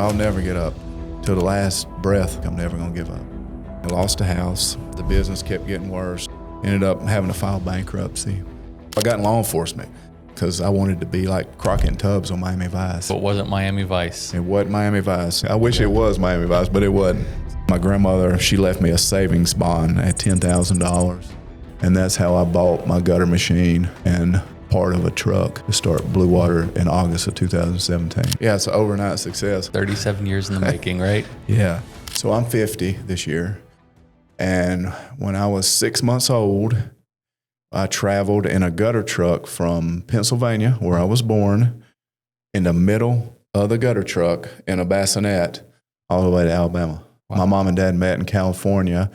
I'll never get up. Till the last breath, I'm never going to give up. I lost a house. The business kept getting worse. Ended up having to file bankruptcy. I got in law enforcement because I wanted to be like Crockett and Tubbs on Miami Vice. But wasn't Miami Vice? It wasn't Miami Vice. I wish it was Miami Vice, but it wasn't. My grandmother, she left me a savings bond at $10,000. And that's how I bought my gutter machine and part of a truck to start Bluewater in August of 2017. Yeah, it's an overnight success. 37 years in the making, right? Yeah. So I'm 50 this year. And when I was 6 months old, I traveled in a gutter truck from Pennsylvania, where I was born, in the middle of the gutter truck in a bassinet all the way to Alabama. Wow. My mom and dad met in California,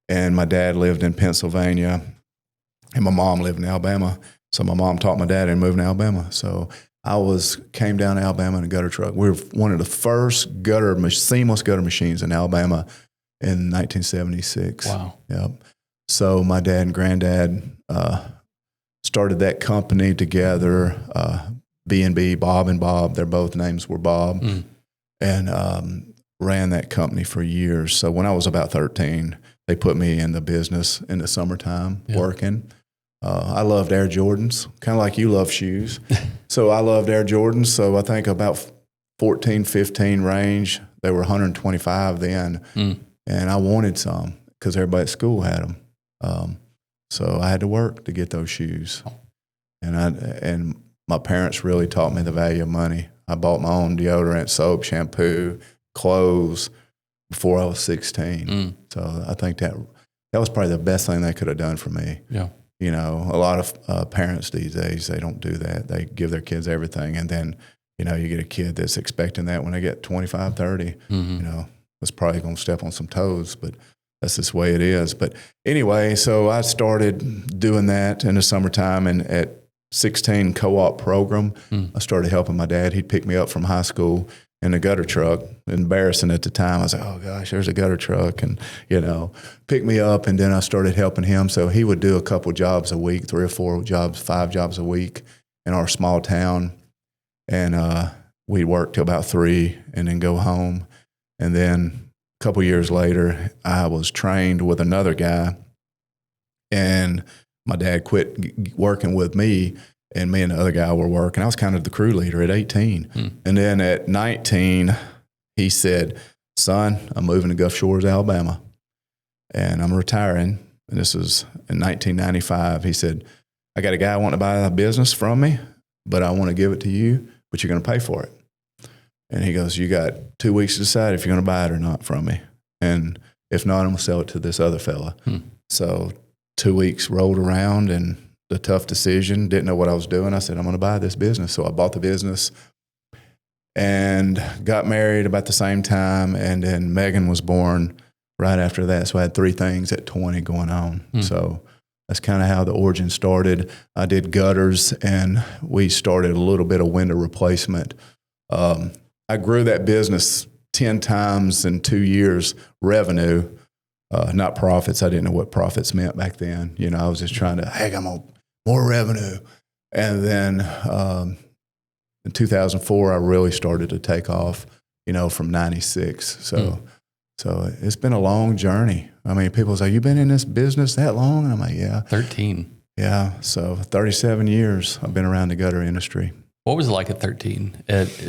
and my dad lived in Pennsylvania, and my mom lived in Alabama. So my mom taught my dad and moved to Alabama. So I came down to Alabama in a gutter truck. We were one of the first seamless gutter machines in Alabama in 1976. Wow. Yep. So my dad and granddad started that company together, B&B, Bob and Bob. Their both names were Bob. And ran that company for years. So when I was about 13, they put me in the business in the summertime working. I loved Air Jordans, kind of like you love shoes. So I loved Air Jordans. So I think about 14, 15 range. They were 125 then. And I wanted some because everybody at school had them. So I had to work to get those shoes. And my parents really taught me the value of money. I bought my own deodorant, soap, shampoo, clothes before I was 16. So I think that was probably the best thing they could have done for me. Yeah. You know, a lot of parents these days, they don't do that. They give their kids everything. And then, you know, you get a kid that's expecting that when they get 25, 30, you know, it's probably going to step on some toes, but that's just the way it is. But anyway, so I started doing that in the summertime, and at 16 co-op program, I started helping my dad. He'd pick me up from high school in a gutter truck. Embarrassing at the time. I was like, oh gosh, there's a gutter truck, and, you know, pick me up. And then I started helping him. So he would do a couple jobs a week, 3 or 4 jobs, 5 jobs a week in our small town. And we'd work till about 3 and then go home. And then a couple years later, I was trained with another guy, and my dad quit working with me, and me and the other guy were working. I was kind of the crew leader at 18. And then at 19, he said, son, I'm moving to Gulf Shores, Alabama, and I'm retiring. And this was in 1995. He said, I got a guy wanting to buy a business from me, but I want to give it to you, but you're going to pay for it. And he goes, you got 2 weeks to decide if you're going to buy it or not from me. And if not, I'm going to sell it to this other fella. So 2 weeks rolled around, and the tough decision, didn't know what I was doing. I said, I'm going to buy this business. So I bought the business and got married about the same time. And then Megan was born right after that. So I had 3 things at 20 going on. So that's kind of how the origin started. I did gutters, and we started a little bit of window replacement. I grew that business 10 times in 2 years revenue, not profits. I didn't know what profits meant back then. You know, I was just trying to, hey, I'm on more revenue. And then in 2004, I really started to take off, you know, from 96. So it's been a long journey. I mean, people say, you been in this business that long? And I'm like, yeah. 13. Yeah. So 37 years I've been around the gutter industry. What was it like at 13?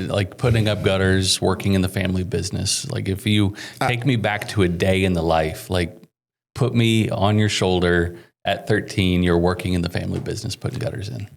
Like putting up gutters, working in the family business? Like if you take me back to a day in the life, like put me on your shoulder at 13, you're working in the family business, putting gutters in.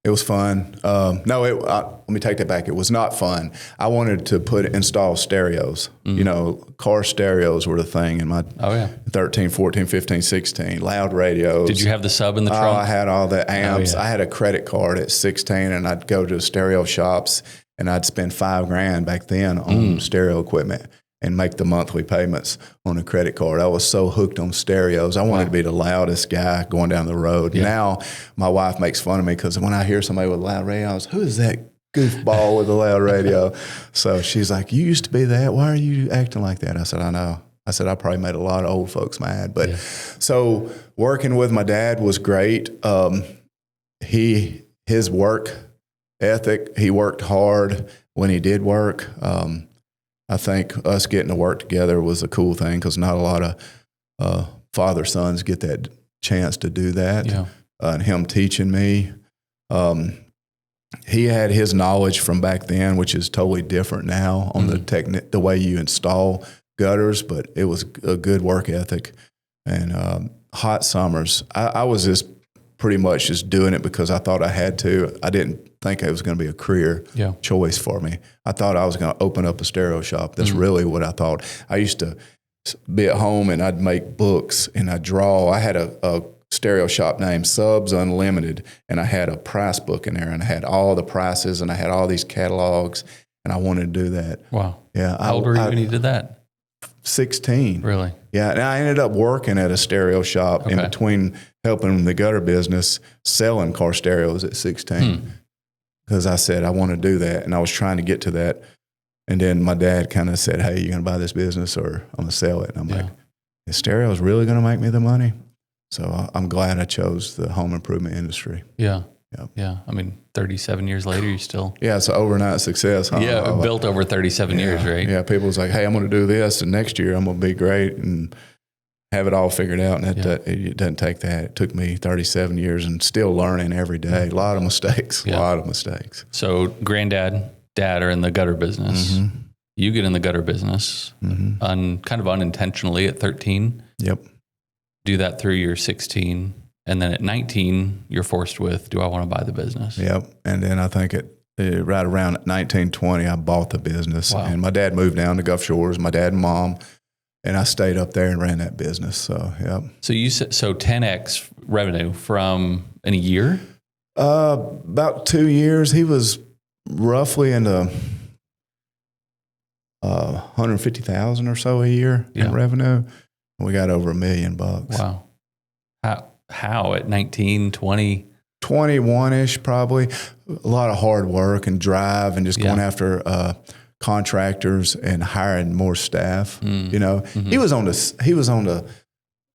It was fun. Let me take that back. It was not fun. I wanted to install stereos. You know, car stereos were the thing in my 13, 14, 15, 16, loud radios. Did you have the sub in the trunk? I had all the amps. I had a credit card at 16, and I'd go to stereo shops, and I'd spend $5,000 back then on stereo equipment and make the monthly payments on a credit card. I was so hooked on stereos. I wanted to be the loudest guy going down the road. Yeah. Now, my wife makes fun of me because when I hear somebody with a loud radio, I was, who is that goofball with a loud radio? So she's like, you used to be that. Why are you acting like that? I said, I know. I said, I probably made a lot of old folks mad. But so working with my dad was great. His work ethic, he worked hard when he did work. I think us getting to work together was a cool thing because not a lot of father sons get that chance to do that. Yeah. And him teaching me, he had his knowledge from back then, which is totally different now on the way you install gutters, but it was a good work ethic. And hot summers, I was just pretty much just doing it because I thought I had to. I didn't think it was going to be a career choice for me. I thought I was going to open up a stereo shop. That's really what I thought. I used to be at home and I'd make books and I'd draw. I had a stereo shop named Subs Unlimited, and I had a price book in there, and I had all the prices, and I had all these catalogs, and I wanted to do that. Wow. Yeah. How old were you when you did that? 16. Really? Yeah. And I ended up working at a stereo shop in between helping the gutter business, selling car stereos at 16. Because I said, I want to do that. And I was trying to get to that. And then my dad kind of said, hey, you going to buy this business or I'm going to sell it? And I'm like, is stereo is really going to make me the money? So I'm glad I chose the home improvement industry. Yeah. Yep. Yeah. I mean, 37 years later, you're still. Yeah. It's an overnight success. Huh? Yeah. Built over 37 years, right? Yeah. People was like, hey, I'm going to do this and next year I'm going to be great and have it all figured out. And it doesn't take that. It took me 37 years and still learning every day. A lot of mistakes, a lot of mistakes. So granddad, dad are in the gutter business. You get in the gutter business kind of unintentionally at 13. Yep. Do that through your 16. And then at 19, you're forced with, do I want to buy the business? Yep. And then I think right around 1920, I bought the business. Wow. And my dad moved down to Gulf Shores, my dad and mom, and I stayed up there and ran that business. So, yep. So you said, 10X revenue from in a year? About 2 years. He was roughly into 150,000 or so a year in revenue. We got over $1 million. Wow. How at 19, 20? 21-ish probably. A lot of hard work and drive and just going after contractors and hiring more staff. You know, he was on the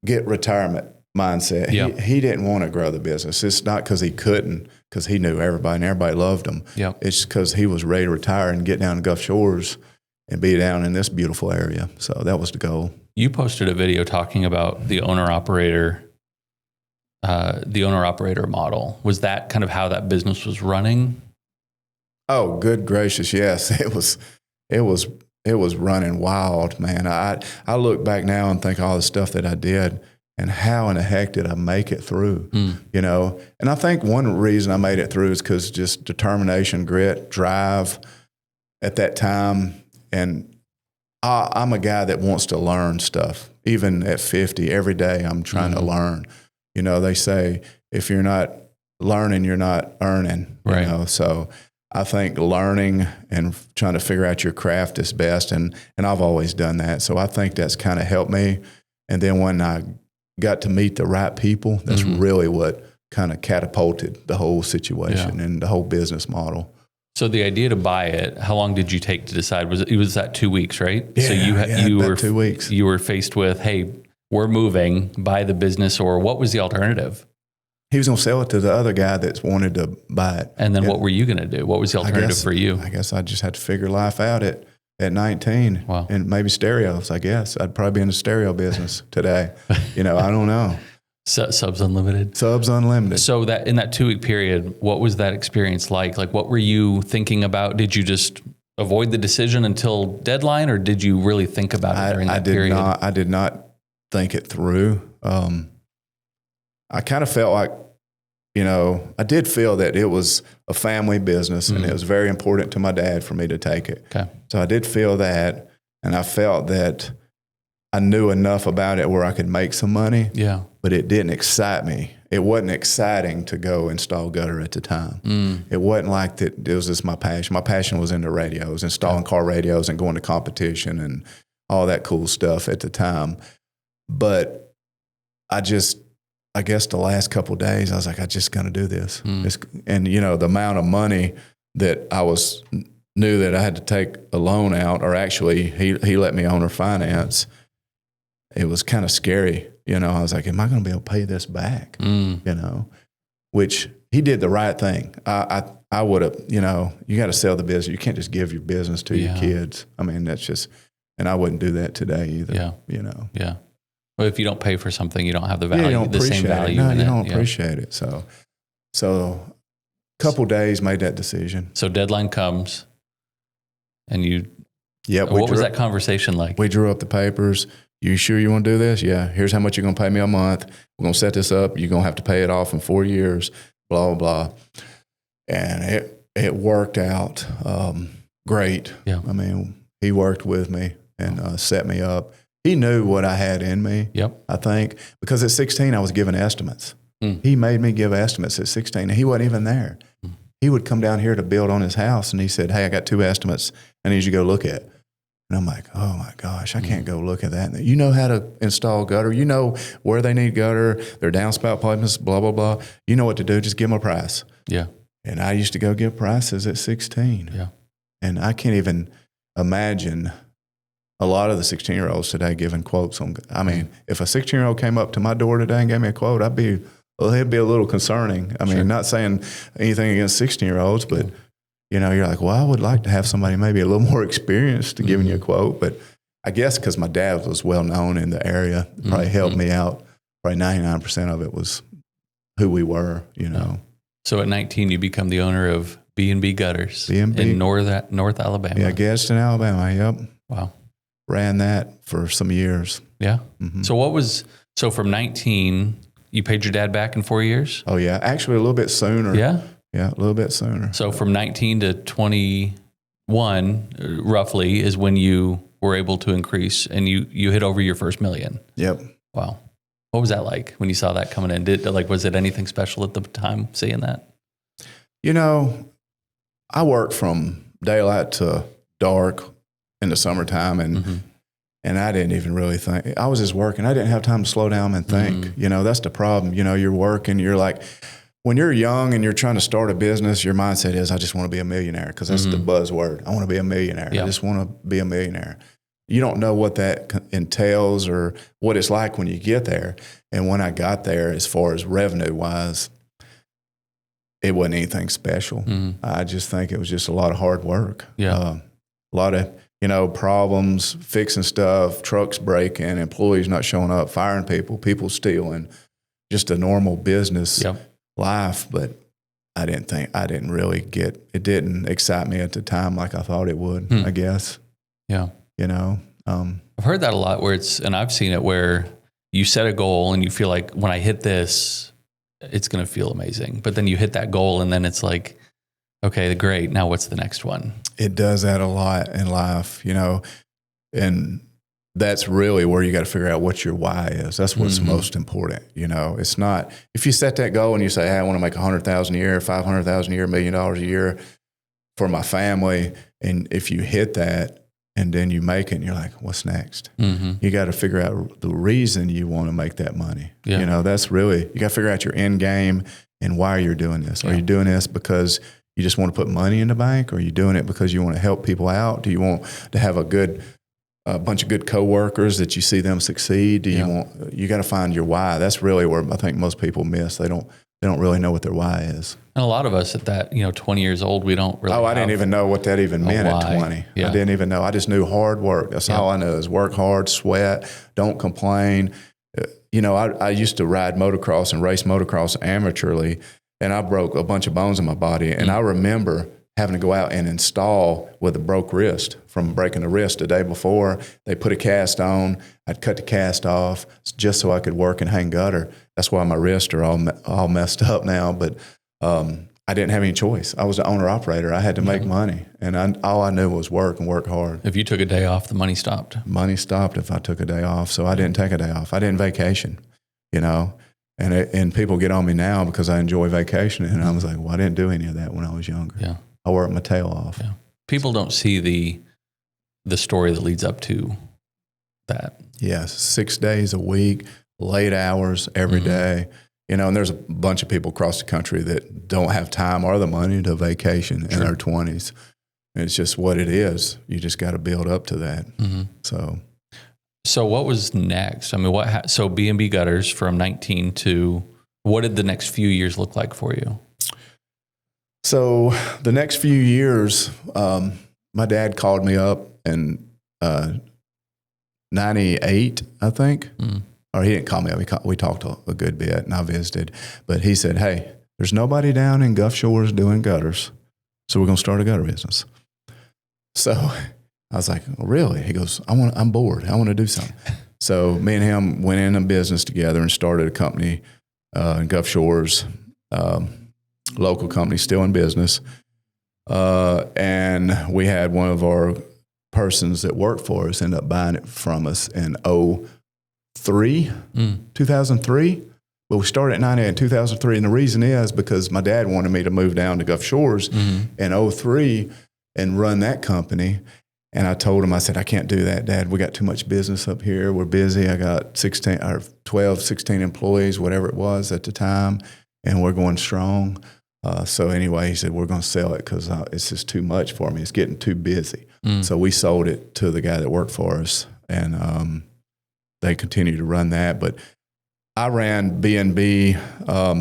get retirement mindset. He didn't want to grow the business. It's not because he couldn't, because he knew everybody and everybody loved him. It's because he was ready to retire and get down to Gulf Shores and be down in this beautiful area. So that was the goal. You posted a video talking about the owner-operator model. Was that kind of how that business was running? Oh, good gracious, yes. It was running wild, man. I look back now and think all the stuff that I did and how in the heck did I make it through, you know? And I think one reason I made it through is because just determination, grit, drive at that time. And I'm a guy that wants to learn stuff. Even at 50, every day I'm trying to learn. You know, they say, if you're not learning, you're not earning, you know? So I think learning and trying to figure out your craft is best. And I've always done that. So I think that's kind of helped me. And then when I got to meet the right people, that's really what kind of catapulted the whole situation and the whole business model. So the idea to buy it, how long did you take to decide? Was that 2 weeks, right? Yeah, so you were 2 weeks. You were faced with, hey, we're moving, buy the business, or what was the alternative? He was going to sell it to the other guy that's wanted to buy it. And then what were you going to do? What was the alternative for you? I guess I just had to figure life out at 19. Wow. And maybe stereos, I guess. I'd probably be in the stereo business today. You know, I don't know. Subs Unlimited. Subs Unlimited. So that in that 2 week period, what was that experience like? Like, what were you thinking about? Did you just avoid the decision until deadline, or did you really think about it during that period? I did not think it through. I kind of felt like, you know, I did feel that it was a family business and it was very important to my dad for me to take it. Okay. So I did feel that, and I felt that I knew enough about it where I could make some money. Yeah. But it didn't excite me. It wasn't exciting to go install gutter at the time. It wasn't like that. It was just my passion. My passion was into radios, installing car radios and going to competition and all that cool stuff at the time. But I guess the last couple of days, I was like, I just got to do this. And, you know, the amount of money that I knew that I had to take a loan out, or actually he let me owner finance. It was kind of scary. You know, I was like, am I going to be able to pay this back? You know, which he did the right thing. I would have, you got to sell the business. You can't just give your business to your kids. I mean, that's just, and I wouldn't do that today either. Yeah. Yeah. Well, if you don't pay for something, you don't have the value, you don't the same value. No, you don't appreciate it. So a couple days made that decision. So deadline comes and you, Yep. what was that conversation like? We drew up the papers. You sure you want to do this? Yeah. Here's how much you're going to pay me a month. We're going to set this up. You're going to have to pay it off in 4 years, blah, blah, blah. And it worked out great. Yeah. I mean, he worked with me and set me up. He knew what I had in me, I think, because at 16, I was giving estimates. He made me give estimates at 16, and he wasn't even there. He would come down here to build on his house, and he said, hey, I got 2 estimates I need you to go look at. And I'm like, oh, my gosh, I can't go look at that. And you know how to install gutter. You know where they need gutter, their downspout placements, blah, blah, blah. You know what to do. Just give them a price. Yeah. And I used to go give prices at 16. Yeah. And I can't even imagine a lot of the 16-year-olds today giving quotes on. I mean, if a 16-year-old came up to my door today and gave me a quote, it'd be a little concerning. I mean, not saying anything against 16-year-olds, but you're like, well, I would like to have somebody maybe a little more experienced to giving you a quote. But I guess because my dad was well known in the area, it probably helped me out. Probably 99% of it was who we were. So at 19, you become the owner of B&B Gutters in North Alabama. Yeah, Gadsden, Alabama. Yep. Wow. Ran that for some years. Yeah. Mm-hmm. So from 19, you paid your dad back in 4 years? Oh, yeah. Actually, a little bit sooner. Yeah? Yeah, a little bit sooner. So from 19 to 21, roughly, is when you were able to increase and you hit over your first $1 million. Yep. Wow. What was that like when you saw that coming in? Was it anything special at the time seeing that? I worked from daylight to dark in the summertime, and I didn't even really think. I was just working. I didn't have time to slow down and think. That's the problem. You're working. You're like, when you're young and you're trying to start a business, your mindset is, I just want to be a millionaire, because that's the buzzword. I want to be a millionaire. I just want to be a millionaire. You don't know what that entails or what it's like when you get there. And when I got there, as far as revenue-wise, it wasn't anything special. I just think it was just a lot of hard work. Yeah. A lot of, problems, fixing stuff, trucks breaking, employees not showing up, firing people stealing, just a normal business life. But I didn't really it didn't excite me at the time like I thought it would, I guess. Yeah. I've heard that a lot and I've seen it where you set a goal and you feel like, when I hit this, it's going to feel amazing. But then you hit that goal and then it's like, okay, great. Now what's the next one? It does that a lot in life, and that's really where you got to figure out what your why is. That's what's most important. It's not, if you set that goal and you say, hey, I want to make $100,000 a year, $500,000 a year, $1 million a year for my family. And if you hit that and then you make it and you're like, what's next? You got to figure out the reason you want to make that money. Yeah. That's really, you got to figure out your end game and why you're doing this. Are you doing this because you just want to put money in the bank? Or are you doing it because you want to help people out? Do you want to have a bunch of good coworkers that you see them succeed? You got to find your why. That's really where I think most people miss. They don't really know what their why is. And a lot of us at that, 20 years old, we don't really. I didn't even know what that even meant at 20. Yeah. I didn't even know. I just knew hard work. That's all I know is work hard, sweat, don't complain. I used to ride motocross and race motocross amateurly, and I broke a bunch of bones in my body. And I remember having to go out and install with a broke wrist from breaking the wrist the day before. They put a cast on. I'd cut the cast off just so I could work and hang gutter. That's why my wrists are all messed up now. But I didn't have any choice. I was the owner-operator. I had to make money. And all I knew was work and work hard. If you took a day off, the money stopped. Money stopped if I took a day off. So I didn't take a day off. I didn't vacation, And people get on me now because I enjoy vacationing. And I was like, well, I didn't do any of that when I was younger. Yeah. I worked my tail off. Yeah. People don't see the story that leads up to that. Yes, 6 days a week, late hours every day. And there's a bunch of people across the country that don't have time or the money to vacation in their 20s. And it's just what it is. You just got to build up to that. So what was next? I mean, so B&B Gutters from 19 to, what did the next few years look like for you? So the next few years, my dad called me up in 98, I think. Or he didn't call me up. We talked a good bit, and I visited. But he said, hey, there's nobody down in Gulf Shores doing gutters, so we're going to start a gutter business. So I was like, well, really? He goes, I'm bored. I want to do something. So me and him went in a business together and started a company in Gulf Shores, local company, still in business. And we had one of our persons that worked for us end up buying it from us in 2003. But we started at 98 in 2003. And the reason is because my dad wanted me to move down to Gulf Shores in 2003 and run that company. And I told him, I said, I can't do that, Dad. We got too much business up here. We're busy. I got 16 employees, whatever it was at the time, and we're going strong. So anyway, he said, we're going to sell it because it's just too much for me. It's getting too busy. So we sold it to the guy that worked for us, and they continue to run that. But I ran B&B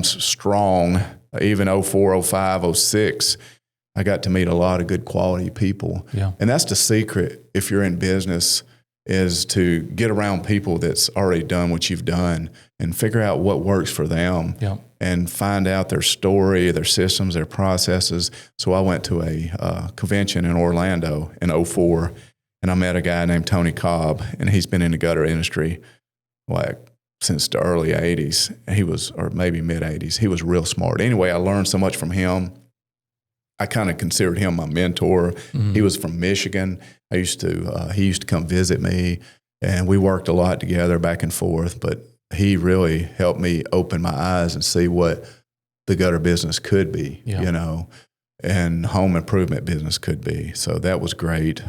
strong, even 04, 05, 06. I got to meet a lot of good quality people. Yeah. And that's the secret if you're in business, is to get around people that's already done what you've done and figure out what works for them and find out their story, their systems, their processes. So I went to a convention in Orlando in 04, and I met a guy named Tony Cobb, and he's been in the gutter industry like since the early 80s. Or maybe mid 80s. He was real smart. Anyway, I learned so much from him. I kind of considered him my mentor. He was from Michigan. He used to come visit me, and we worked a lot together back and forth, but he really helped me open my eyes and see what the gutter business could be, and home improvement business could be. So that was great.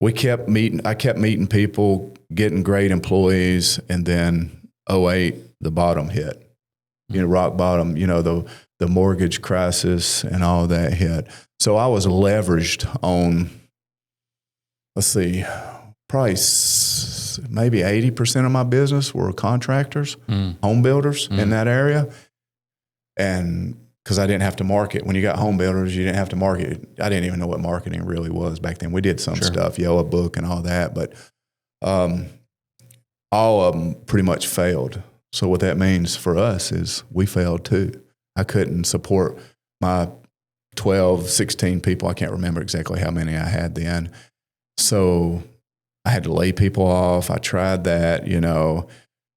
I kept meeting people, getting great employees, and then 2008, the bottom hit. Rock bottom, the mortgage crisis and all that hit. So I was leveraged on, probably maybe 80% of my business were contractors, home builders in that area. And because I didn't have to market. When you got home builders, you didn't have to market. I didn't even know what marketing really was back then. We did some stuff, Yellow Book and all that, but all of them pretty much failed. So what that means for us is we failed too. I couldn't support my 12, 16 people. I can't remember exactly how many I had then. So I had to lay people off. I tried that,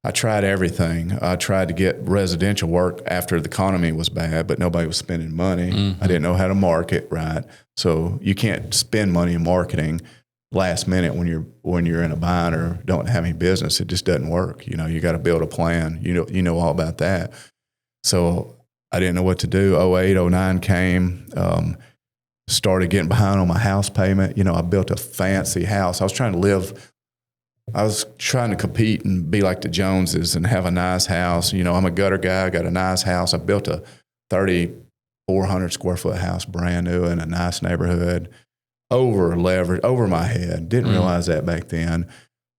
I tried everything. I tried to get residential work after the economy was bad, but nobody was spending money. I didn't know how to market right. So you can't spend money in marketing last minute when you're in a bind or don't have any business. It just doesn't work. You got to build a plan. You know all about that. So I didn't know what to do. 08, 09 came, started getting behind on my house payment. I built a fancy house. I was trying to compete and be like the Joneses and have a nice house. I'm a gutter guy. I got a nice house. I built a 3,400 square foot house, brand new in a nice neighborhood, over my head. Didn't realize that back then.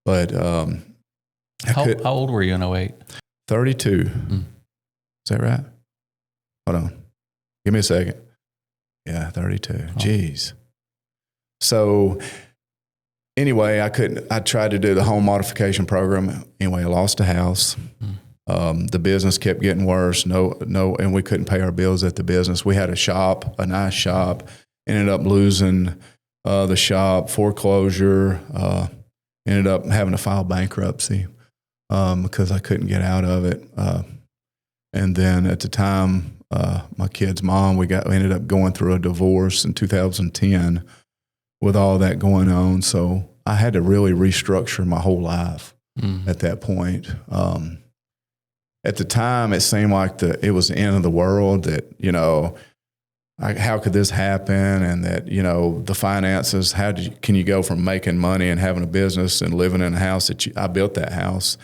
But how old were you in 08? 32. Is that right? Hold on. Give me a second. Yeah, 32. Oh. Jeez. So anyway, I tried to do the home modification program. Anyway, I lost a house. The business kept getting worse. And we couldn't pay our bills at the business. We had a nice shop, ended up losing the shop, foreclosure, ended up having to file bankruptcy because I couldn't get out of it. And then at the time, my kid's mom, we ended up going through a divorce in 2010 with all that going on. So I had to really restructure my whole life at that point. At the time, it seemed like it was the end of the world, that, how could this happen? And that, the finances, can you go from making money and having a business and living in a house I built that house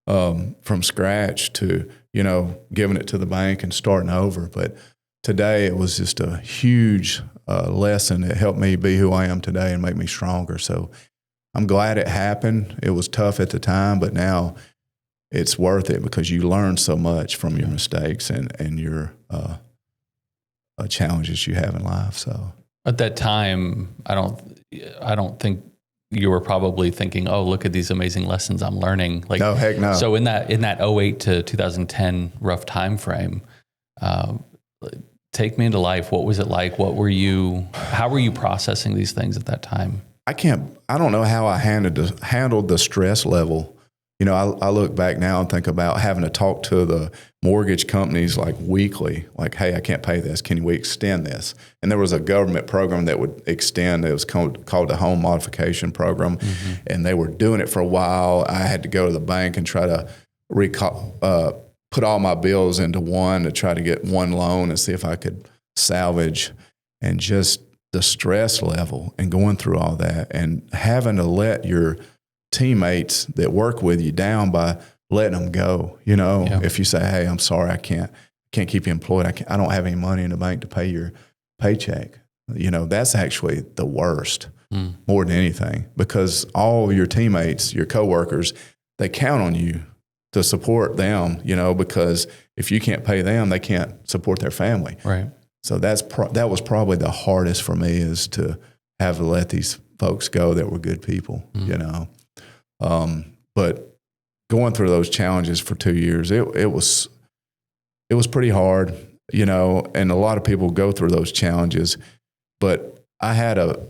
from scratch to, giving it to the bank and starting over. But today it was just a huge lesson that helped me be who I am today and make me stronger. So I'm glad it happened. It was tough at the time, but now it's worth it because you learn so much from your mistakes and your challenges you have in life. So at that time, I don't think you were probably thinking, oh, look at these amazing lessons I'm learning. Like, no, heck no. So in that 08 to 2010 rough time frame, take me into life. What was it like? How were you processing these things at that time? I don't know how I handled the stress level. I look back now and think about having to talk to the mortgage companies like weekly, like, hey, I can't pay this. Can we extend this? And there was a government program that would extend. It was called the Home Modification Program. Mm-hmm. And they were doing it for a while. I had to go to the bank and try to put all my bills into one to try to get one loan and see if I could salvage. And just the stress level and going through all that and having to let your teammates that work with you down by letting them go. If you say, hey, I'm sorry, I can't keep you employed. I don't have any money in the bank to pay your paycheck. That's actually the worst more than anything, because all your teammates, your coworkers, they count on you to support them, because if you can't pay them, they can't support their family. Right. So that was probably the hardest for me, is to have to let these folks go that were good people, But going through those challenges for 2 years, it was pretty hard, and a lot of people go through those challenges. But I had a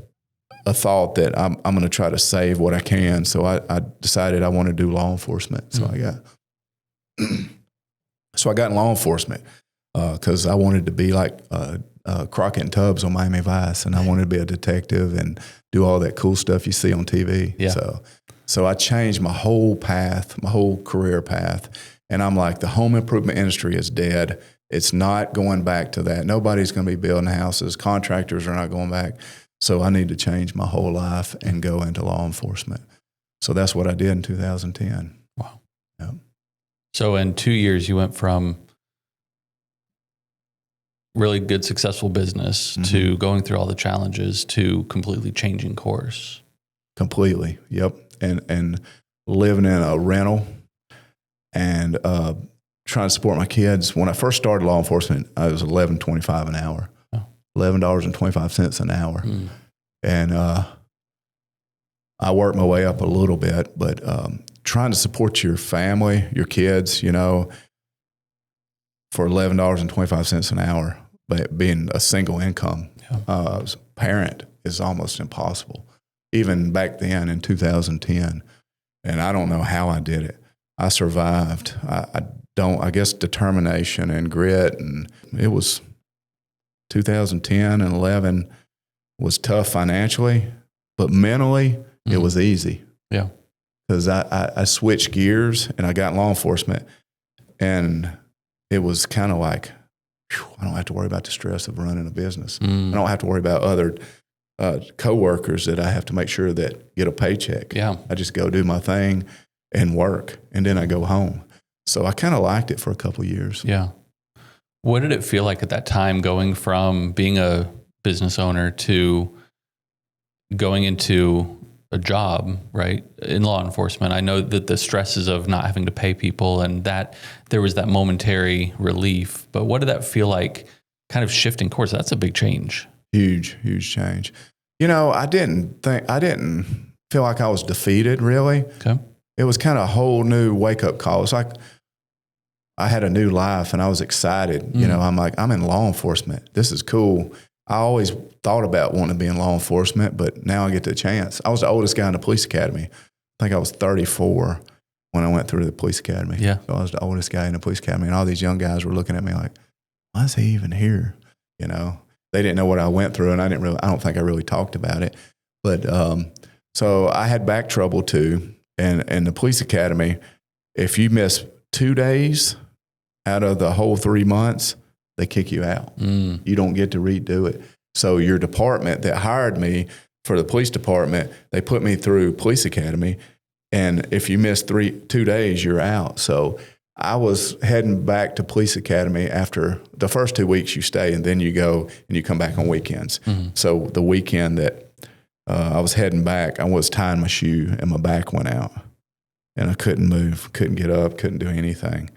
thought that I'm going to try to save what I can. So I decided I want to do law enforcement. So I got in law enforcement because I wanted to be like Crockett and Tubbs on Miami Vice, and I wanted to be a detective and do all that cool stuff you see on TV. Yeah. So I changed my whole path, my whole career path. And I'm like, the home improvement industry is dead. It's not going back to that. Nobody's going to be building houses. Contractors are not going back. So I need to change my whole life and go into law enforcement. So that's what I did in 2010. Wow. Yeah. So in 2 years, you went from really good, successful business to going through all the challenges to completely changing course. Completely. Yep. And living in a rental and trying to support my kids. When I first started law enforcement, I was $11.25 an hour, $11.25 an hour. And I worked my way up a little bit, but trying to support your family, your kids, for $11.25 an hour, but being a single income as a parent is almost impossible. Even back then in 2010, and I don't know how I did it. I survived. I guess determination and grit, and it was 2010 and 11 was tough financially, but mentally it was easy. Yeah. Because I switched gears and I got in law enforcement, and it was kind of like, I don't have to worry about the stress of running a business. I don't have to worry about other coworkers that I have to make sure that get a paycheck. Yeah. I just go do my thing and work, and then I go home. So I kind of liked it for a couple of years. Yeah. What did it feel like at that time, going from being a business owner to going into a job, right, in law enforcement? I know that the stresses of not having to pay people and that there was that momentary relief, but what did that feel like, kind of shifting course? That's a big change. Huge change. I didn't feel like I was defeated, really. Okay. It was kind of a whole new wake-up call. It's like I had a new life, and I was excited. I'm like, I'm in law enforcement. This is cool. I always thought about wanting to be in law enforcement, but now I get the chance. I was the oldest guy in the police academy. I think I was 34 when I went through the police academy. Yeah. So I was the oldest guy in the police academy, and all these young guys were looking at me like, why is he even here? They didn't know what I went through, and I don't think I really talked about it. But so I had back trouble too. And the police academy, if you miss 2 days out of the whole 3 months, they kick you out. You don't get to redo it. So your department that hired me for the police department, they put me through police academy. And if you miss 2 days, you're out. So I was heading back to police academy after the first 2 weeks you stay, and then you go and you come back on weekends. So the weekend that I was heading back, I was tying my shoe and my back went out, and I couldn't move, couldn't get up, couldn't do anything.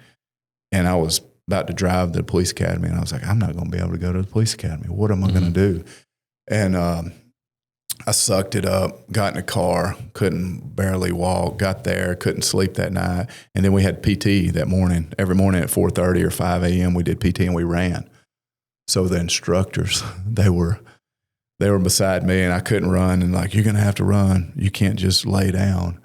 And I was about to drive to the police academy, and I was like, I'm not going to be able to go to the police academy. What am I going to do? And I sucked it up, got in the car, couldn't barely walk, got there, couldn't sleep that night. And then we had PT that morning. Every morning at 4:30 or 5 a.m. we did PT and we ran. So the instructors, they were beside me, and I couldn't run, and like, you're going to have to run. You can't just lay down.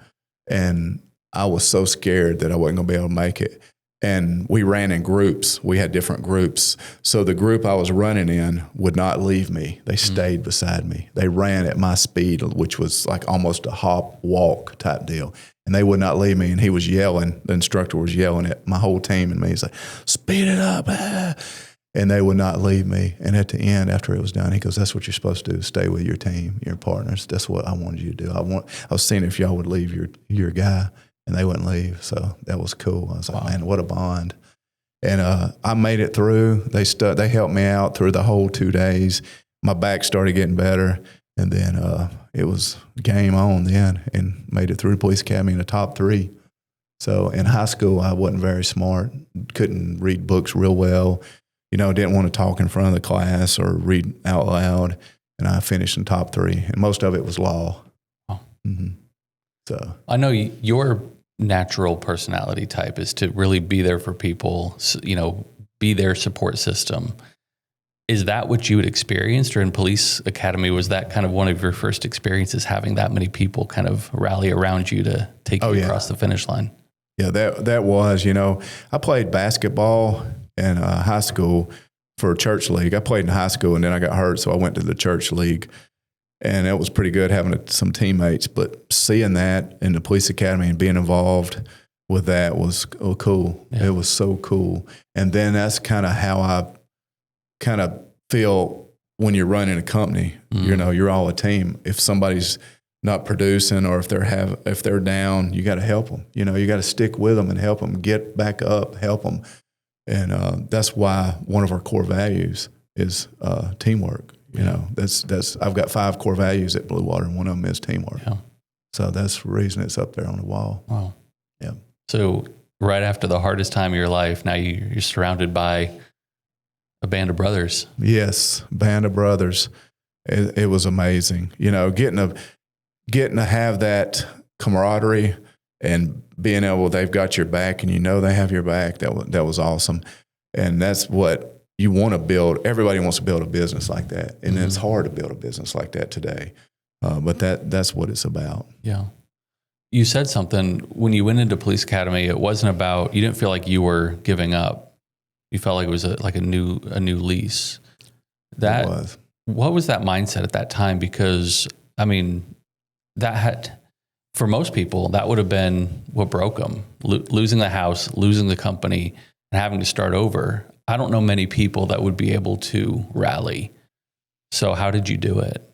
And I was so scared that I wasn't going to be able to make it. And we ran in groups. We had different groups. So the group I was running in would not leave me. They stayed beside me. They ran at my speed, which was like almost a hop, walk type deal. And they would not leave me. And he was yelling. The instructor was yelling at my whole team and me. He's like, speed it up. And they would not leave me. And at the end, after it was done, he goes, that's what you're supposed to do. Stay with your team, your partners. That's what I wanted you to do. I was seeing if y'all would leave your guy. And they wouldn't leave, so that was cool. I was like, man, what a bond. And I made it through. They helped me out through the whole 2 days. My back started getting better, and then it was game on then, and made it through the police academy in the top 3. So in high school, I wasn't very smart, couldn't read books real well, didn't want to talk in front of the class or read out loud, and I finished in top 3, and most of it was law. Oh. Mm-hmm. So I know your natural personality type is to really be there for people, be their support system. Is that what you had experienced, or in police academy, was that kind of one of your first experiences, having that many people kind of rally around you to take you across the finish line? Yeah, that was, I played basketball in high school for a church league. I played in high school and then I got hurt, so I went to the church league. And it was pretty good having some teammates, but seeing that in the police academy and being involved with that was cool. Yeah. It was so cool. And then that's kind of how I kind of feel when you're running a company. Mm-hmm. You're all a team. If somebody's not producing or if they're down, you got to help them. You got to stick with them and help them get back up, help them. And that's why one of our core values is teamwork. That's I've got 5 core values at Bluewater, and one of them is teamwork. Yeah. So that's the reason it's up there on the wall. Wow. Yeah. So right after the hardest time of your life, now you're surrounded by a band of brothers. Yes, band of brothers. It was amazing. Getting to have that camaraderie and being able, they've got your back, and they have your back. That was awesome, and that's what you want to build. Everybody wants to build a business like that. And it's hard to build a business like that today. But that's what it's about. Yeah. You said something when you went into police academy, it wasn't about, you didn't feel like you were giving up. You felt like it was like a new lease. It was. What was that mindset at that time? Because for most people, that would have been what broke them. Losing the house, losing the company, and having to start over. I don't know many people that would be able to rally. So how did you do it?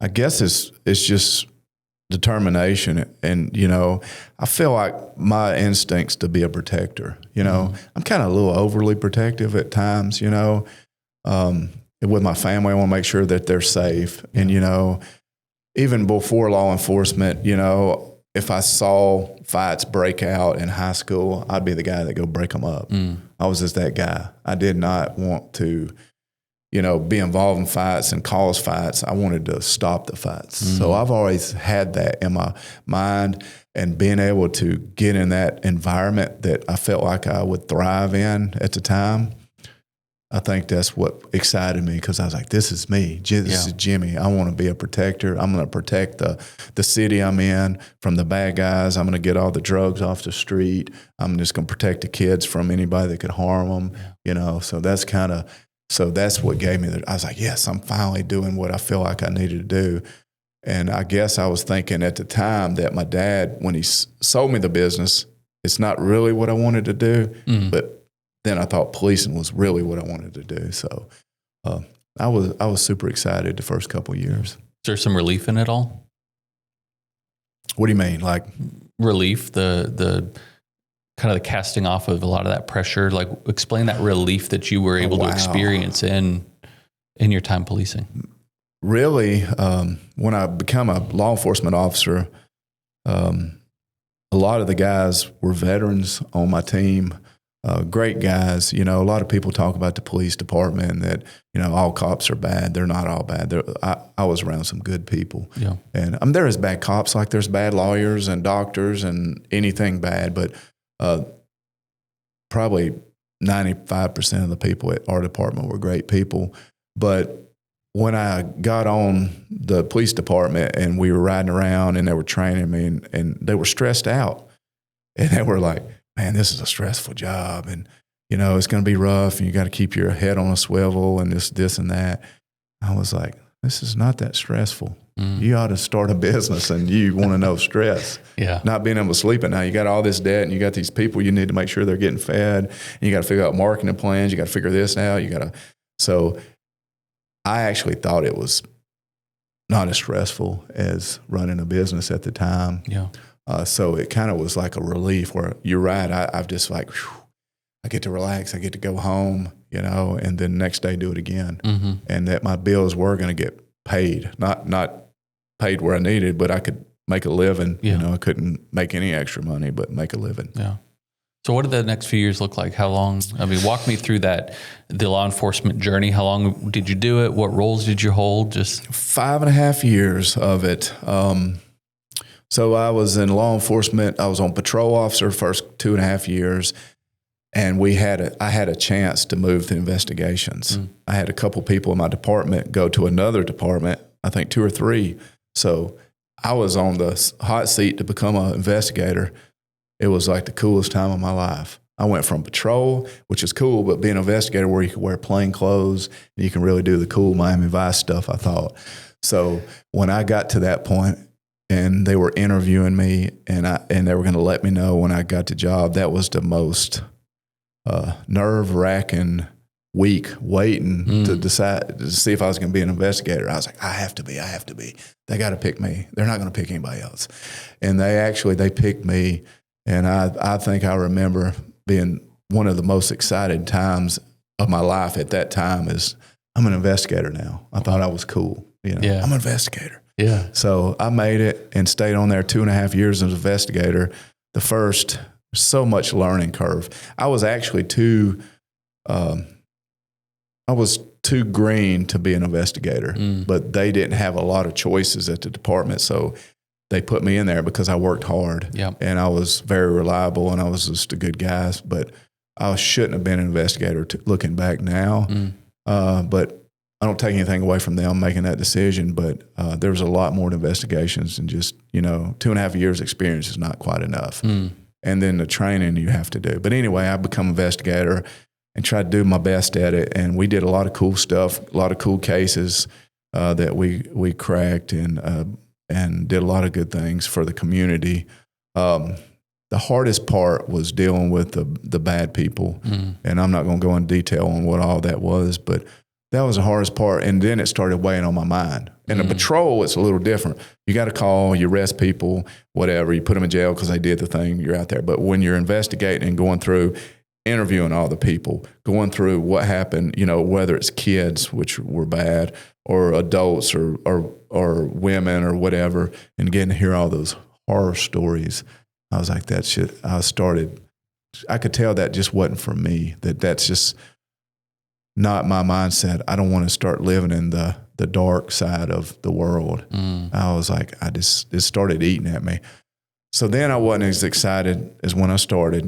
I guess it's just determination. And, I feel like my instincts to be a protector, I'm kind of a little overly protective at times, with my family. I want to make sure that they're safe. And, even before law enforcement, if I saw fights break out in high school, I'd be the guy that go break them up. I was just that guy. I did not want to, be involved in fights and cause fights. I wanted to stop the fights. So I've always had that in my mind, and being able to get in that environment that I felt like I would thrive in at the time. I think that's what excited me, because I was like, this is me. This is Jimmy. I want to be a protector. I'm going to protect the city I'm in from the bad guys. I'm going to get all the drugs off the street. I'm just going to protect the kids from anybody that could harm them, So that's what gave me I was like, yes, I'm finally doing what I feel like I needed to do. And I guess I was thinking at the time that my dad, when he sold me the business, it's not really what I wanted to do, but then I thought policing was really what I wanted to do. So I was super excited the first couple of years. Is there some relief in it all? What do you mean? Like relief, the kind of the casting off of a lot of that pressure. Like, explain that relief that you were able to experience in your time policing. Really, when I became a law enforcement officer, a lot of the guys were veterans on my team, great guys. A lot of people talk about the police department that, all cops are bad. They're not all bad. I was around some good people. Yeah. And there is bad cops, like there's bad lawyers and doctors and anything bad, but probably 95% of the people at our department were great people. But when I got on the police department and we were riding around and they were training me and they were stressed out and they were like, man, this is a stressful job and, it's going to be rough and you got to keep your head on a swivel and this and that. I was like, this is not that stressful. You ought to start a business and you want to know stress. Yeah. Not being able to sleep at night. You got all this debt and you got these people you need to make sure they're getting fed. And you got to figure out marketing plans. You got to figure this out. So I actually thought it was not as stressful as running a business at the time. Yeah. So it kind of was like a relief where you're right. I've just like, whew, I get to relax. I get to go home, and then next day do it again. Mm-hmm. And that my bills were going to get paid, not paid where I needed, but I could make a living. Yeah. I couldn't make any extra money, but make a living. Yeah. So what did the next few years look like? How long, walk me through the law enforcement journey. How long did you do it? What roles did you hold? Just 5.5 years of it. So I was in law enforcement. I was on patrol officer first 2.5 years. And I had a chance to move to investigations. I had a couple people in my department go to another department, I think 2 or 3. So I was on the hot seat to become an investigator. It was like the coolest time of my life. I went from patrol, which is cool, but being an investigator where you can wear plain clothes and you can really do the cool Miami Vice stuff, I thought. So when I got to that point and they were interviewing me and they were going to let me know when I got the job, that was the most nerve-wracking week waiting to decide to see if I was going to be an investigator. I was like, I have to be. They got to pick me. They're not going to pick anybody else. And they picked me. And I think I remember being one of the most excited times of my life at that time is I'm an investigator now. I thought I was cool. Yeah. I'm an investigator. Yeah. So I made it and stayed on there 2.5 years as an investigator. The first, so much learning curve. I was actually too green to be an investigator, but they didn't have a lot of choices at the department. So they put me in there because I worked hard and I was very reliable and I was just a good guy, but I shouldn't have been an investigator looking back now. But I don't take anything away from them making that decision, but there was a lot more to investigations and just, 2.5 years experience is not quite enough. And then the training you have to do. But anyway, I become an investigator and tried to do my best at it. And we did a lot of cool stuff, a lot of cool cases that we cracked and did a lot of good things for the community. The hardest part was dealing with the bad people. And I'm not going to go in detail on what all that was, but that was the hardest part. And then it started weighing on my mind. In a patrol, it's a little different. You got to call, you arrest people, whatever. You put them in jail because they did the thing. You're out there. But when you're investigating and going through, interviewing all the people, going through what happened, whether it's kids, which were bad, or adults or women or whatever, and getting to hear all those horror stories, I was like, that shit. I could tell that just wasn't for me, that's just not my mindset. I don't want to start living in the dark side of the world. I was like, it started eating at me. So then I wasn't as excited as when I started.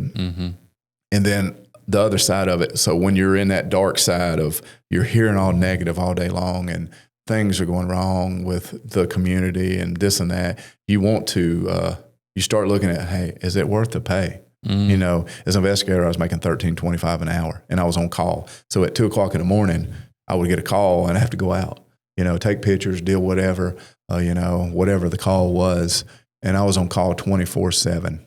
And then the other side of it. So when you're in that dark side of you're hearing all negative all day long and things are going wrong with the community and this and that, you want to, you start looking at, hey, is it worth the pay? As an investigator, I was making $13.25 an hour and I was on call. So at 2:00 in the morning, I would get a call and I have to go out, take pictures, deal whatever, whatever the call was. And I was on call 24/7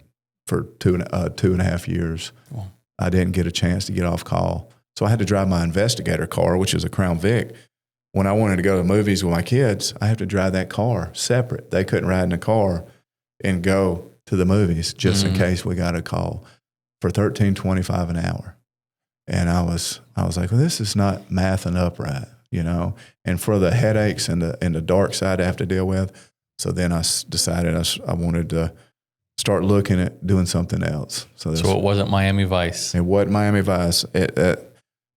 for 2.5 years. Wow. I didn't get a chance to get off call. So I had to drive my investigator car, which is a Crown Vic. When I wanted to go to the movies with my kids, I have to drive that car separate. They couldn't ride in the car and go to the movies just in case we got a call for $13.25 an hour. And I was like, well, this is not mathing up right, and for the headaches and the dark side I have to deal with. So then I decided I wanted to start looking at doing something else. So it wasn't Miami Vice. It wasn't Miami Vice.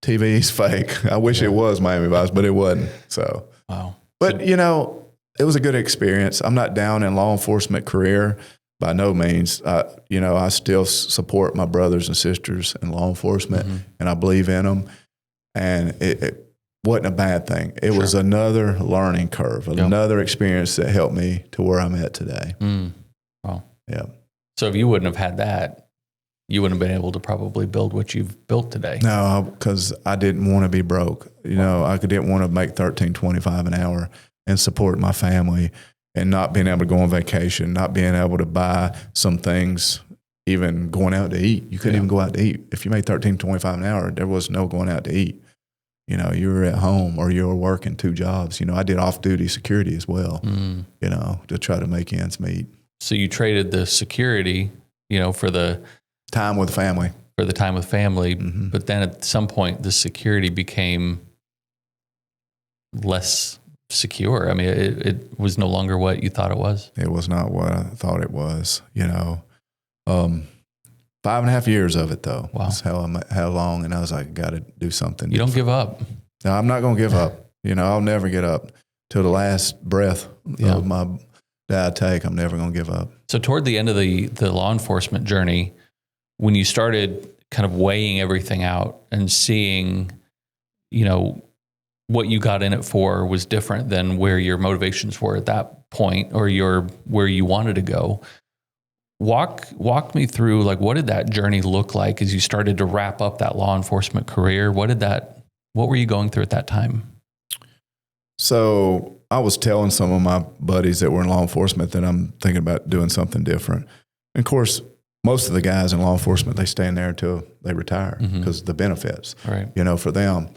TV's fake. I wish it was Miami Vice, but it wasn't. So, wow. But, it was a good experience. I'm not down in law enforcement career by no means. I still support my brothers and sisters in law enforcement, and I believe in them. And it wasn't a bad thing. It was another learning curve, another experience that helped me to where I'm at today. Wow. Yeah. So if you wouldn't have had that, you wouldn't have been able to probably build what you've built today. No, because I didn't want to be broke. I didn't want to make $13.25 an hour and support my family, and not being able to go on vacation, not being able to buy some things, even going out to eat. You couldn't even go out to eat. If you made $13.25 an hour, there was no going out to eat. You were at home or you were working 2 jobs. I did off-duty security as well, to try to make ends meet. So you traded the security, for the time with family. For the time with family. But then at some point, the security became less secure. I mean, it was no longer what you thought it was. It was not what I thought it was. 5.5 years of it, though. Wow. That's how long. And I was like, got to do something. You don't give up. No, I'm not going to give up. I'll never get up till the last breath of my that I take. I'm never going to give up. So toward the end of the law enforcement journey, when you started kind of weighing everything out and seeing, what you got in it for was different than where your motivations were at that point, or where you wanted to go. Walk me through, what did that journey look like as you started to wrap up that law enforcement career? What were you going through at that time? So I was telling some of my buddies that were in law enforcement that I'm thinking about doing something different. And of course, most of the guys in law enforcement, they stay in there until they retire because of the benefits, right. For them.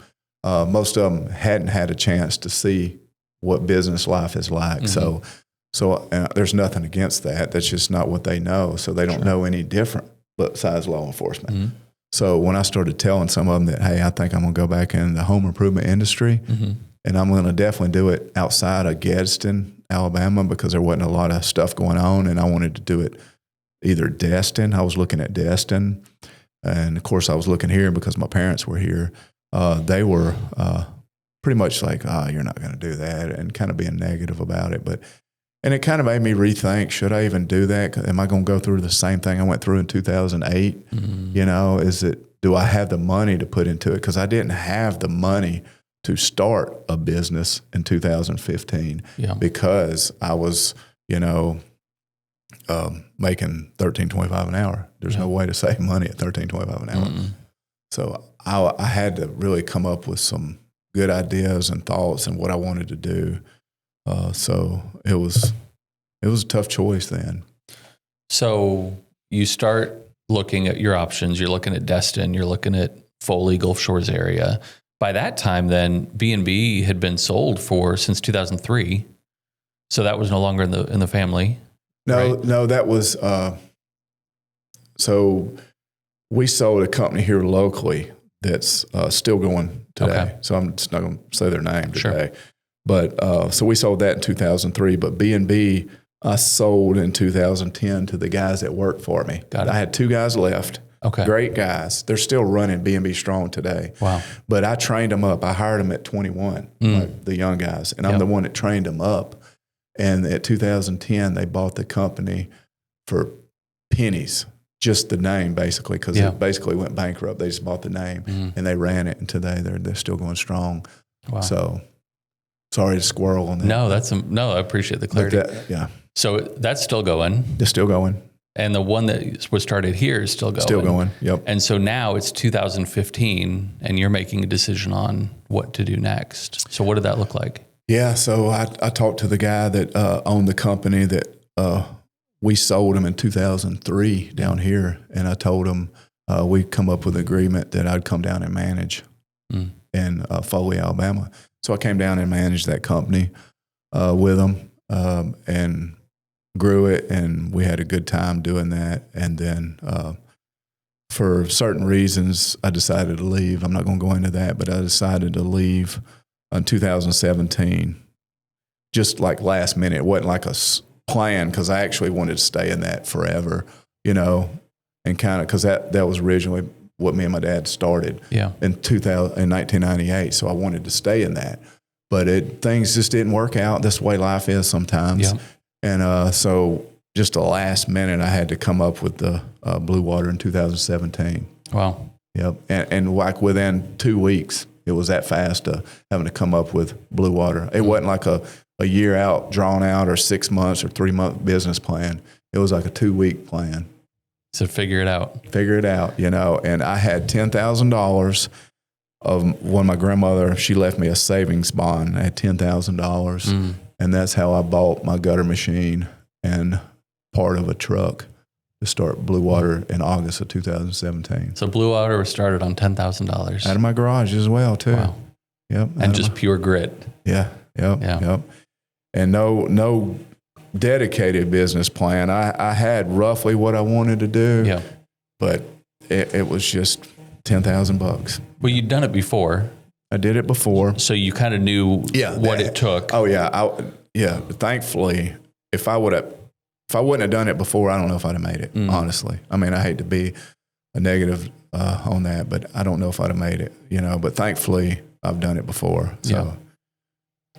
Most of them hadn't had a chance to see what business life is like. So there's nothing against that. That's just not what they know. So they don't know any different besides law enforcement. So when I started telling some of them that, hey, I think I'm going to go back in the home improvement industry, and I'm going to definitely do it outside of Gadsden, Alabama, because there wasn't a lot of stuff going on, and I wanted to do it either Destin. I was looking at Destin, and of course I was looking here because my parents were here. They were pretty much like, you're not going to do that, and kind of being negative about it. And it kind of made me rethink, should I even do that? Am I going to go through the same thing I went through in 2008? Do I have the money to put into it? Because I didn't have the money to start a business in 2015 because I was, making $13.25 an hour. There's no way to save money at $13.25 an hour. So I had to really come up with some good ideas and thoughts and what I wanted to do. So it was a tough choice then. So you start looking at your options. You're looking at Destin. You're looking at Foley, Gulf Shores area. By that time, then B&B had been sold since 2003. So that was no longer in the family. No, right? No, that was. So we sold a company here locally that's still going today. Okay. So I'm just not going to say their name today. But so we sold that in 2003. But B&B I sold in 2010 to the guys that worked for me. Got it. I had 2 guys left. Okay. Great guys. They're still running B&B strong today. Wow. But I trained them up. I hired them at 21, like the young guys. And I'm the one that trained them up. And at 2010, they bought the company for pennies, just the name basically, because it basically went bankrupt. They just bought the name and they ran it. And today they're still going strong. Wow. So sorry to squirrel on that. No, I appreciate the clarity. So that's still going. It's still going. And the one that was started here is still going. Still going, yep. And so now it's 2015 and you're making a decision on what to do next. So what did that look like? Yeah, so I talked to the guy that owned the company that we sold him in 2003 down here. And I told him we'd come up with an agreement that I'd come down and manage in Foley, Alabama. So I came down and managed that company with him and grew it, and we had a good time doing that. And then for certain reasons, I decided to leave. I'm not going to go into that, but I decided to leave in 2017, just like last minute. It wasn't like plan because I actually wanted to stay in that forever, you know, and kind of because that was originally what me and my dad started in 1998. So I wanted to stay in that, but things just didn't work out. That's the way life is sometimes. And so just the last minute, I had to come up with the Bluewater in 2017. Wow. Yep. And like within 2 weeks, it was that fast having to come up with Bluewater. It wasn't like a year out, drawn out, or 6 months or 3 month business plan. It was like a 2 week plan. So figure it out, you know, and I had $10,000 of when my grandmother, she left me a savings bond. I had $10,000 and that's how I bought my gutter machine and part of a truck to start Bluewater in August of 2017. So Bluewater was started on $10,000. Out of my garage as well too. Wow. Yep. And just pure grit. Yeah. Yep. And no dedicated business plan. I had roughly what I wanted to do, but it was just $10,000. Well, you'd done it before. I did it before. So you kind of knew what it took. Oh yeah. Thankfully, if I wouldn't have done it before, I don't know if I'd have made it, honestly. I mean, I hate to be a negative on that, but I don't know if I'd have made it, you know, but thankfully I've done it before. So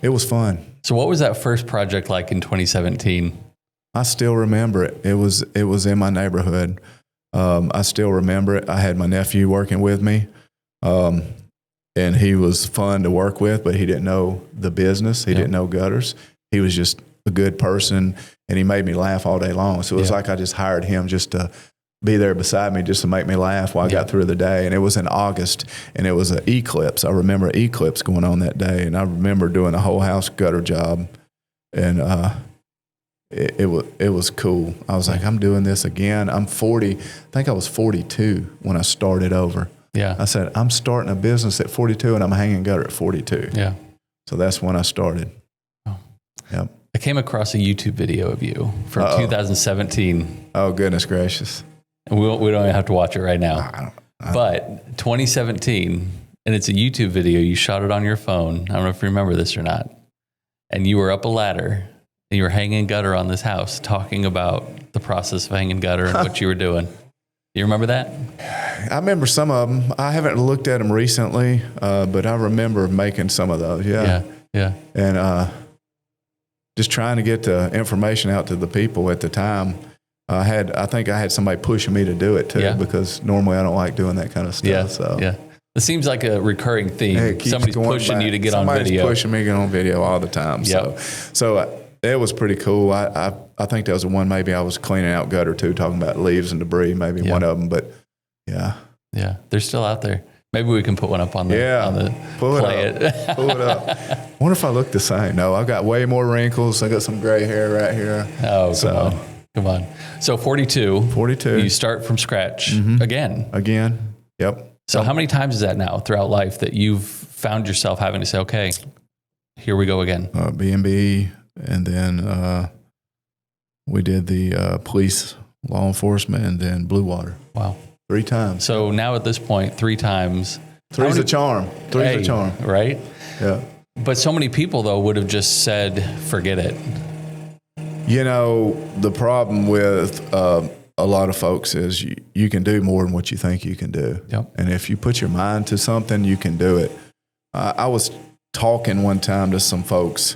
it was fun. So what was that first project like in 2017? I still remember it. It was in my neighborhood. I still remember it. I had my nephew working with me, and he was fun to work with, but he didn't know the business. He didn't know gutters. He was just a good person, and he made me laugh all day long. So it was like I just hired him just to be there beside me just to make me laugh while I got through the day. And it was in August, and it was an eclipse. I remember an eclipse going on that day, and I remember doing the whole house gutter job, and it was cool. I was like, I'm doing this again. I'm 40. I think I was 42 when I started over. Yeah. I said, I'm starting a business at 42, and I'm hanging gutter at 42. Yeah. So that's when I started. Oh. Yep. I came across a YouTube video of you from 2017. Oh, goodness gracious. And we don't even have to watch it right now. But 2017, and it's a YouTube video. You shot it on your phone. I don't know if you remember this or not. And you were up a ladder, and you were hanging gutter on this house, talking about the process of hanging gutter and what you were doing. You remember that? I remember some of them. I haven't looked at them recently, but I remember making some of those. Yeah. And just trying to get the information out to the people at the time. I think I had somebody pushing me to do it too, because normally I don't like doing that kind of stuff. It seems like a recurring theme. Somebody's pushing you to get on video. Somebody's pushing me to get on video all the time. So it was pretty cool. I think that was the one maybe I was cleaning out gutter too, talking about leaves and debris, maybe one of them. But yeah, they're still out there. Maybe we can put one up on the pull it up. I wonder if I look the same. No, I've got way more wrinkles. I got some gray hair right here. Oh, come on. So 42. You start from scratch again. Yep. So how many times is that now throughout life that you've found yourself having to say, okay, here we go again? B&B, and then we did the police, law enforcement, and then Bluewater. Wow. 3 times. So now at this point, 3 times. Three's a charm. Three's a charm. Right? Yeah. But so many people, though, would have just said, forget it. You know, the problem with a lot of folks is you can do more than what you think you can do. Yep. And if you put your mind to something, you can do it. I was talking one time to some folks,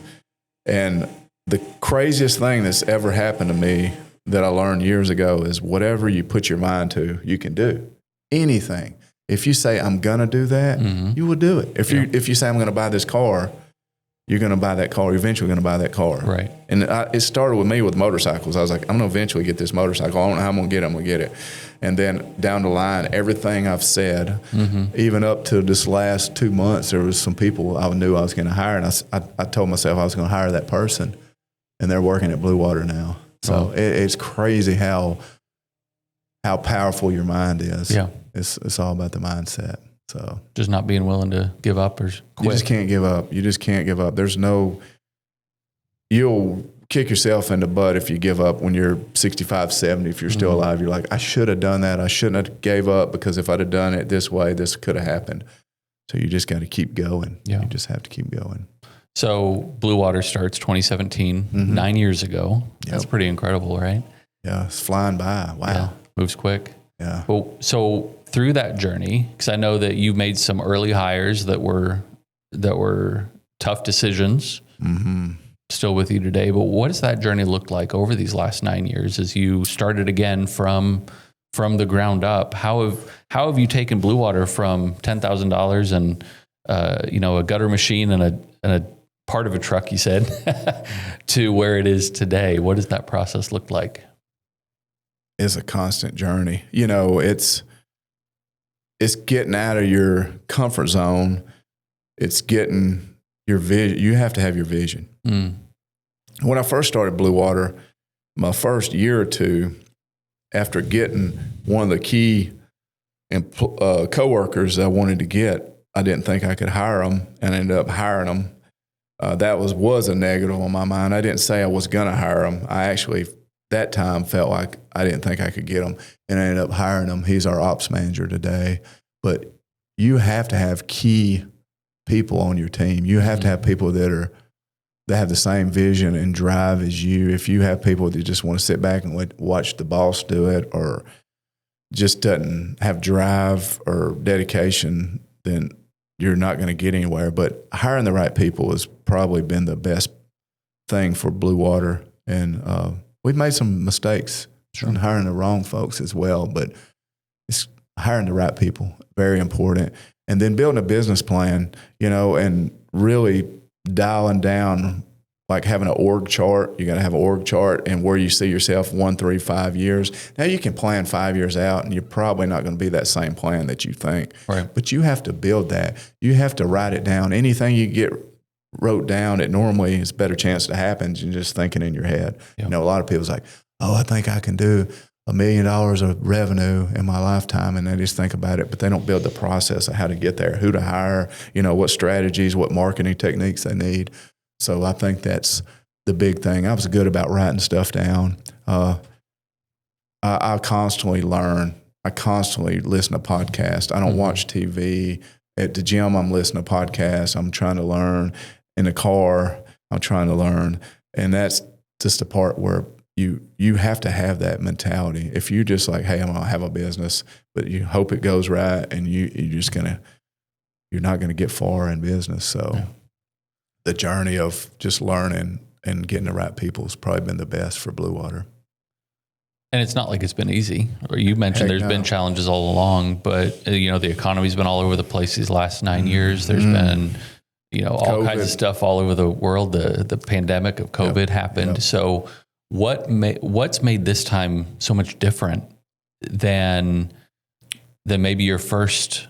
and the craziest thing that's ever happened to me that I learned years ago is whatever you put your mind to, you can do. Anything. If you say, I'm going to do that, you will do it. If you say, I'm going to buy this car, you're going to buy that car. You're eventually going to buy that car. Right. And it started with me with motorcycles. I was like, I'm going to eventually get this motorcycle. I don't know how I'm going to get it. I'm going to get it. And then down the line, everything I've said, even up to this last 2 months, there was some people I knew I was going to hire. And I told myself I was going to hire that person. And they're working at Bluewater now. So it's crazy how powerful your mind is. Yeah. It's all about the mindset. So just not being willing to give up or quit. You just can't give up. You just can't give up. You'll kick yourself in the butt if you give up when you're 65, 70. If you're still alive, you're like, I should have done that. I shouldn't have gave up, because if I'd have done it this way, this could have happened. So you just got to keep going. Yeah. You just have to keep going. So Bluewater starts 2017, 9 years ago. That's pretty incredible, right? Yeah, it's flying by. Wow. Yeah, moves quick. Yeah. Well, so through that journey, because I know that you made some early hires that were tough decisions, still with you today. But what does that journey look like over these last 9 years as you started again from the ground up? How have you taken Bluewater from $10,000 and a gutter machine and a part of a truck, you said, to where it is today? What does that process look like? It's a constant journey. It's getting out of your comfort zone. It's getting your vision. You have to have your vision. When I first started Bluewater, my first year or two, after getting one of the key coworkers I wanted to get, I didn't think I could hire them, and I ended up hiring them. That was a negative on my mind. I didn't say I was going to hire him. I actually, that time, felt like I didn't think I could get him, and I ended up hiring him. He's our ops manager today. But you have to have key people on your team. You have to have people that have the same vision and drive as you. If you have people that just want to sit back and watch the boss do it, or just doesn't have drive or dedication, then you're not going to get anywhere. But hiring the right people has probably been the best thing for Bluewater. And we've made some mistakes in hiring the wrong folks as well, but it's hiring the right people, very important. And then building a business plan, and really dialing down, like having an org chart. You got to have an org chart and where you see yourself 1, 3, 5 years. Now you can plan 5 years out, and you're probably not going to be that same plan that you think. Right. But you have to build that. You have to write it down. Anything you get wrote down, it normally is a better chance to happen than just thinking in your head. Yep. A lot of people's like, oh, I think I can do $1 million of revenue in my lifetime, and they just think about it, but they don't build the process of how to get there, who to hire, what strategies, what marketing techniques they need. So I think that's the big thing. I was good about writing stuff down. I constantly learn. I constantly listen to podcasts. I don't watch TV. At the gym, I'm listening to podcasts. I'm trying to learn. In the car, I'm trying to learn. And that's just the part where you have to have that mentality. If you just like, hey, I'm going to have a business, but you hope it goes right, and you're not going to get far in business. So the journey of just learning and getting the right people has probably been the best for Bluewater. And it's not like it's been easy. You mentioned there's been challenges all along, but the economy's been all over the place these last 9 years. There's been all COVID. Kinds of stuff all over the world. The pandemic of COVID happened. Yep. So what's made this time so much different than maybe your first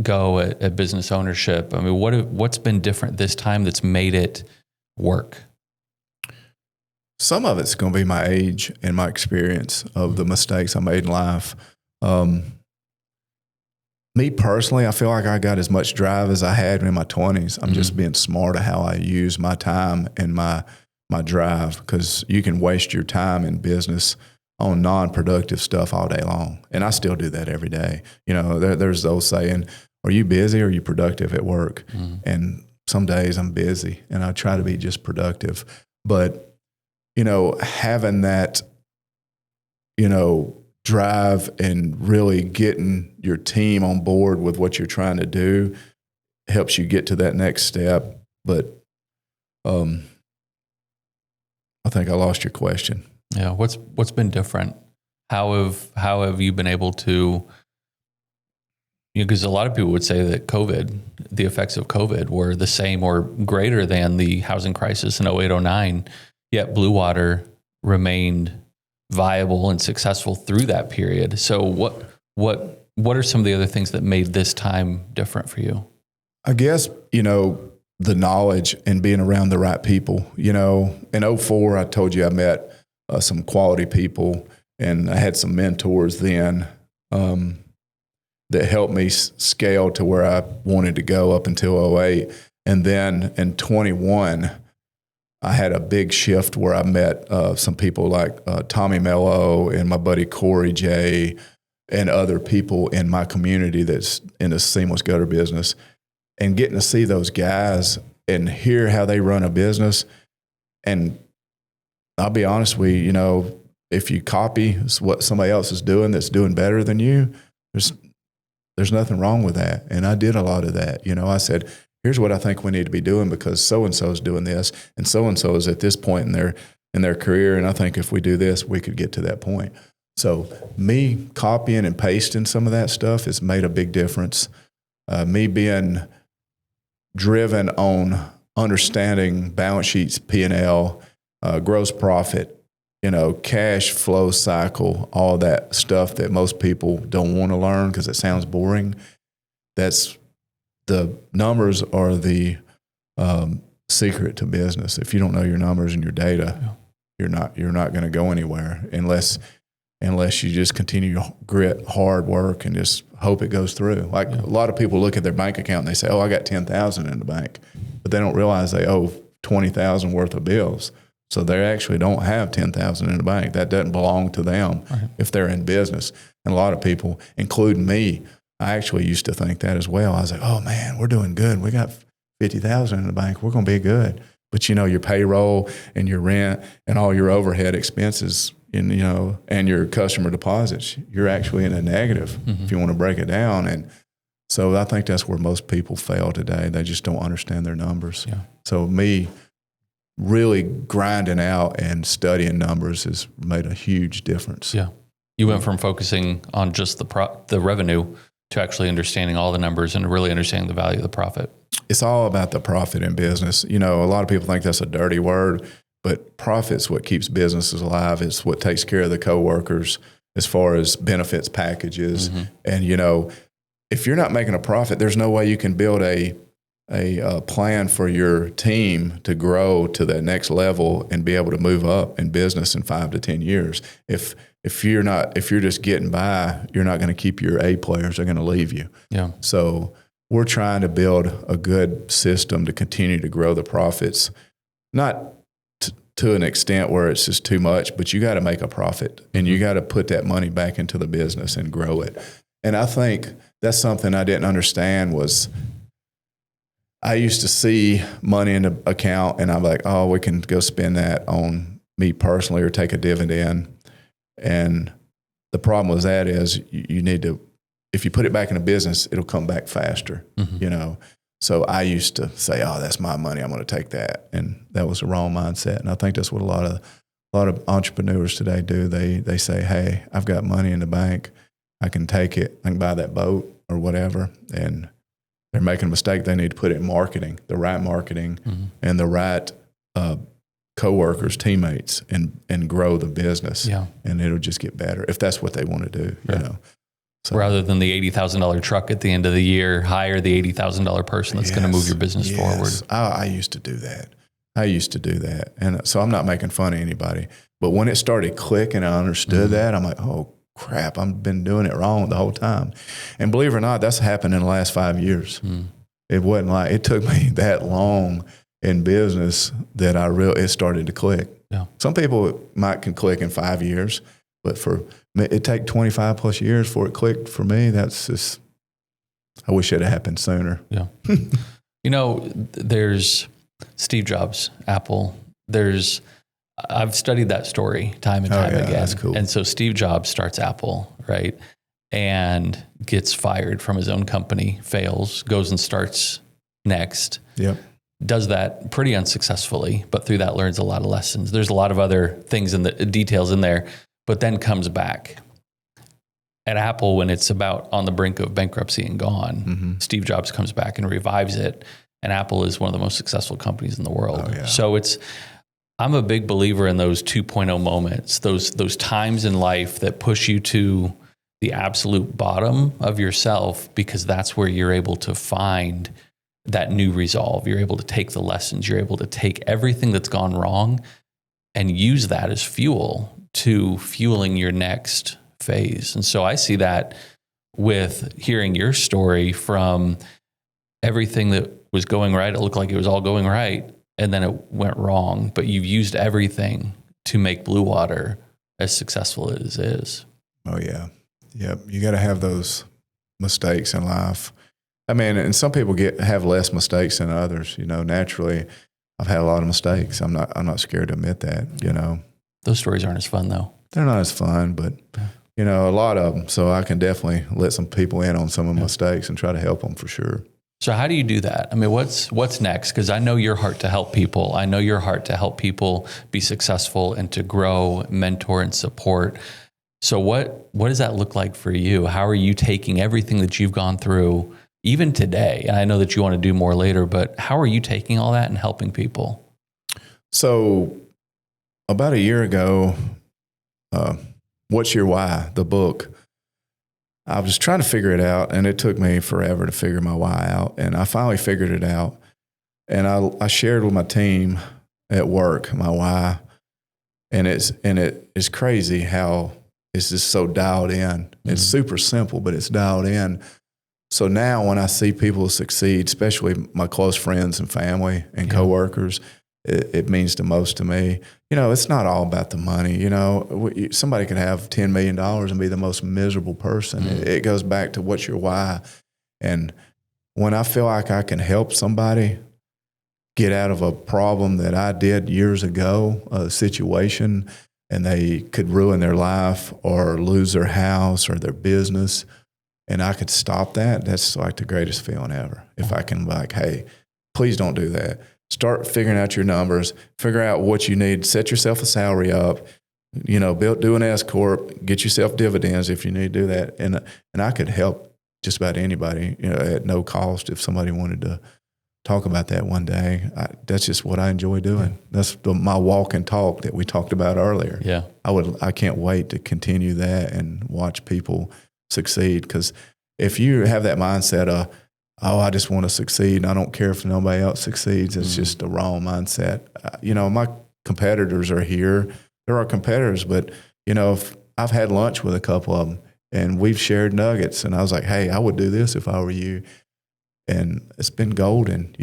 go at business ownership? I mean, what's been different this time that's made it work? Some of it's going to be my age and my experience of the mistakes I made in life. Me personally, I feel like I got as much drive as I had in my 20s. I'm just being smart at how I use my time and my drive, because you can waste your time in business on non-productive stuff all day long. And I still do that every day. There's those saying, are you busy or are you productive at work? And some days I'm busy and I try to be just productive. But, having that, drive and really getting your team on board with what you're trying to do helps you get to that next step. But I think I lost your question. Yeah. What's been different? How have you been able to, because a lot of people would say that the effects of COVID were the same or greater than the housing crisis in 08, 09, yet Bluewater remained viable and successful through that period. So what are some of the other things that made this time different for you? I guess, the knowledge and being around the right people. In 04, I told you I met some quality people, and I had some mentors then that helped me scale to where I wanted to go up until 08. And then in 21, I had a big shift where I met some people like Tommy Mello and my buddy Corey J and other people in my community that's in the seamless gutter business. And getting to see those guys and hear how they run a business. And I'll be honest with you, if you copy what somebody else is doing that's doing better than you, there's nothing wrong with that. And I did a lot of that. I said, here's what I think we need to be doing because so-and-so is doing this and so-and-so is at this point in their career. And I think if we do this, we could get to that point. So me copying and pasting some of that stuff has made a big difference. Me being driven on understanding balance sheets, P&L, gross profit, cash flow cycle, all that stuff that most people don't want to learn because it sounds boring. That's the numbers are the secret to business. If you don't know your numbers and your data, you're not going to go anywhere unless you just continue to grit, hard work, and just hope it goes through. Like a lot of people look at their bank account and they say, "Oh, I got $10,000 in the bank," but they don't realize they owe $20,000 worth of bills. So they actually don't have $10,000 in the bank. That doesn't belong to them if they're in business. And a lot of people, including me, I actually used to think that as well. I was like, "Oh man, we're doing good. We got $50,000 in the bank. We're going to be good." But your payroll and your rent and all your overhead expenses, and your customer deposits, you're actually in a negative if you want to break it down. And so I think that's where most people fail today. They just don't understand their numbers. Yeah. So me really grinding out and studying numbers has made a huge difference. Yeah. You went from focusing on just the revenue to actually understanding all the numbers and really understanding the value of the profit. It's all about the profit in business. A lot of people think that's a dirty word, but profit's what keeps businesses alive. It's what takes care of the coworkers as far as benefits packages. And, if you're not making a profit, there's no way you can build a plan for your team to grow to that next level and be able to move up in business in 5 to 10 years. If you're just getting by, you're not going to keep your A players. They're going to leave you. Yeah. So we're trying to build a good system to continue to grow the profits, not to an extent where it's just too much, but you got to make a profit and you got to put that money back into the business and grow it. And I think that's something I didn't understand was I used to see money in the account and I'm like, oh, we can go spend that on me personally or take a dividend. And the problem with that is you need to, if you put it back in a business, it'll come back faster, So I used to say, oh, that's my money, I'm going to take that. And that was the wrong mindset. And I think that's what a lot of entrepreneurs today do. They say, hey, I've got money in the bank. I can take it. I can buy that boat or whatever. And they're making a mistake. They need to put it in marketing, the right marketing and the right coworkers, teammates, and grow the business. Yeah. And it'll just get better if that's what they want to do, So, rather than the $80,000 truck at the end of the year, hire the $80,000 person that's going to move your business forward. I used to do that. And so I'm not making fun of anybody. But when it started clicking, I understood that. I'm like, oh, crap, I've been doing it wrong the whole time. And believe it or not, that's happened in the last 5 years. It wasn't like, it took me that long in business that it started to click. Yeah. Some people can click in 5 years, but it take 25 plus years before it clicked for me. That's just, I wish it had happened sooner. Yeah. There's Steve Jobs, Apple. I've studied that story time and time again. That's cool. And so Steve Jobs starts Apple, right? And gets fired from his own company, fails, goes and starts next. Yep. Does that pretty unsuccessfully, but through that learns a lot of lessons. There's a lot of other things in the details in there, but then comes back. At Apple, when it's about on the brink of bankruptcy and gone, Steve Jobs comes back and revives it. And Apple is one of the most successful companies in the world. Oh, yeah. So I'm a big believer in those 2.0 moments, those times in life that push you to the absolute bottom of yourself, because that's where you're able to find that new resolve. You're able to take the lessons. You're able to take everything that's gone wrong and use that as fuel to fueling your next phase. And so I see that with hearing your story from everything that was going right. It looked like it was all going right, and then it went wrong, but you've used everything to make Bluewater as successful as it is. Oh yeah. Yep. You got to have those mistakes in life. I mean, and some people have less mistakes than others. Naturally, I've had a lot of mistakes. I'm not scared to admit that. Those stories aren't as fun though. They're not as fun, but a lot of them. So I can definitely let some people in on some of my mistakes and try to help them for sure. So how do you do that? I mean, what's next? Because I know your heart to help people. I know your heart to help people be successful and to grow, mentor, and support. So what does that look like for you? How are you taking everything that you've gone through, even today? And I know that you want to do more later, but how are you taking all that and helping people? So about a year ago, What's Your Why, the book, I was trying to figure it out, and it took me forever to figure my why out. And I finally figured it out. And I shared with my team at work my why. And it's crazy how it's just so dialed in. Mm-hmm. It's super simple, but it's dialed in. So now when I see people succeed, especially my close friends and family and coworkers, it means the most to me. It's not all about the money. Somebody could have $10 million and be the most miserable person. Mm. It goes back to what's your why. And when I feel like I can help somebody get out of a problem that I did years ago, a situation, and they could ruin their life or lose their house or their business, and I could stop that, that's like the greatest feeling ever. If I can hey, please don't do that. Start figuring out your numbers, figure out what you need, set yourself a salary up, do an S Corp, get yourself dividends if you need to do that. And I could help just about anybody, at no cost if somebody wanted to talk about that one day. That's just what I enjoy doing. That's my walk and talk that we talked about earlier. Yeah. I can't wait to continue that and watch people succeed. Because if you have that mindset of, I just want to succeed and I don't care if nobody else succeeds, it's just the wrong mindset. My competitors are here. There are competitors, but, if I've had lunch with a couple of them and we've shared nuggets and I was like, hey, I would do this if I were you. And it's been golden,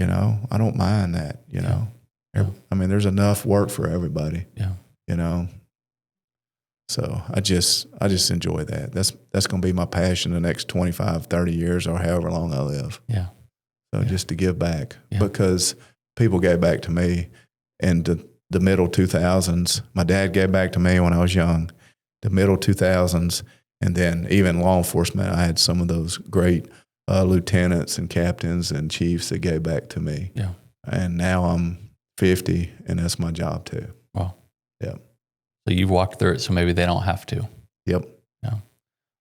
I don't mind that, Yeah. I mean, there's enough work for everybody, Yeah. So I just enjoy that. That's going to be my passion the next 25, 30 years or however long I live. Yeah. So just to give back because people gave back to me in the middle 2000s. My dad gave back to me when I was young, the middle 2000s. And then even law enforcement, I had some of those great lieutenants and captains and chiefs that gave back to me. Yeah. And now I'm 50 and that's my job too. Wow. Yeah. So you've walked through it, so maybe they don't have to. Yep. Yeah.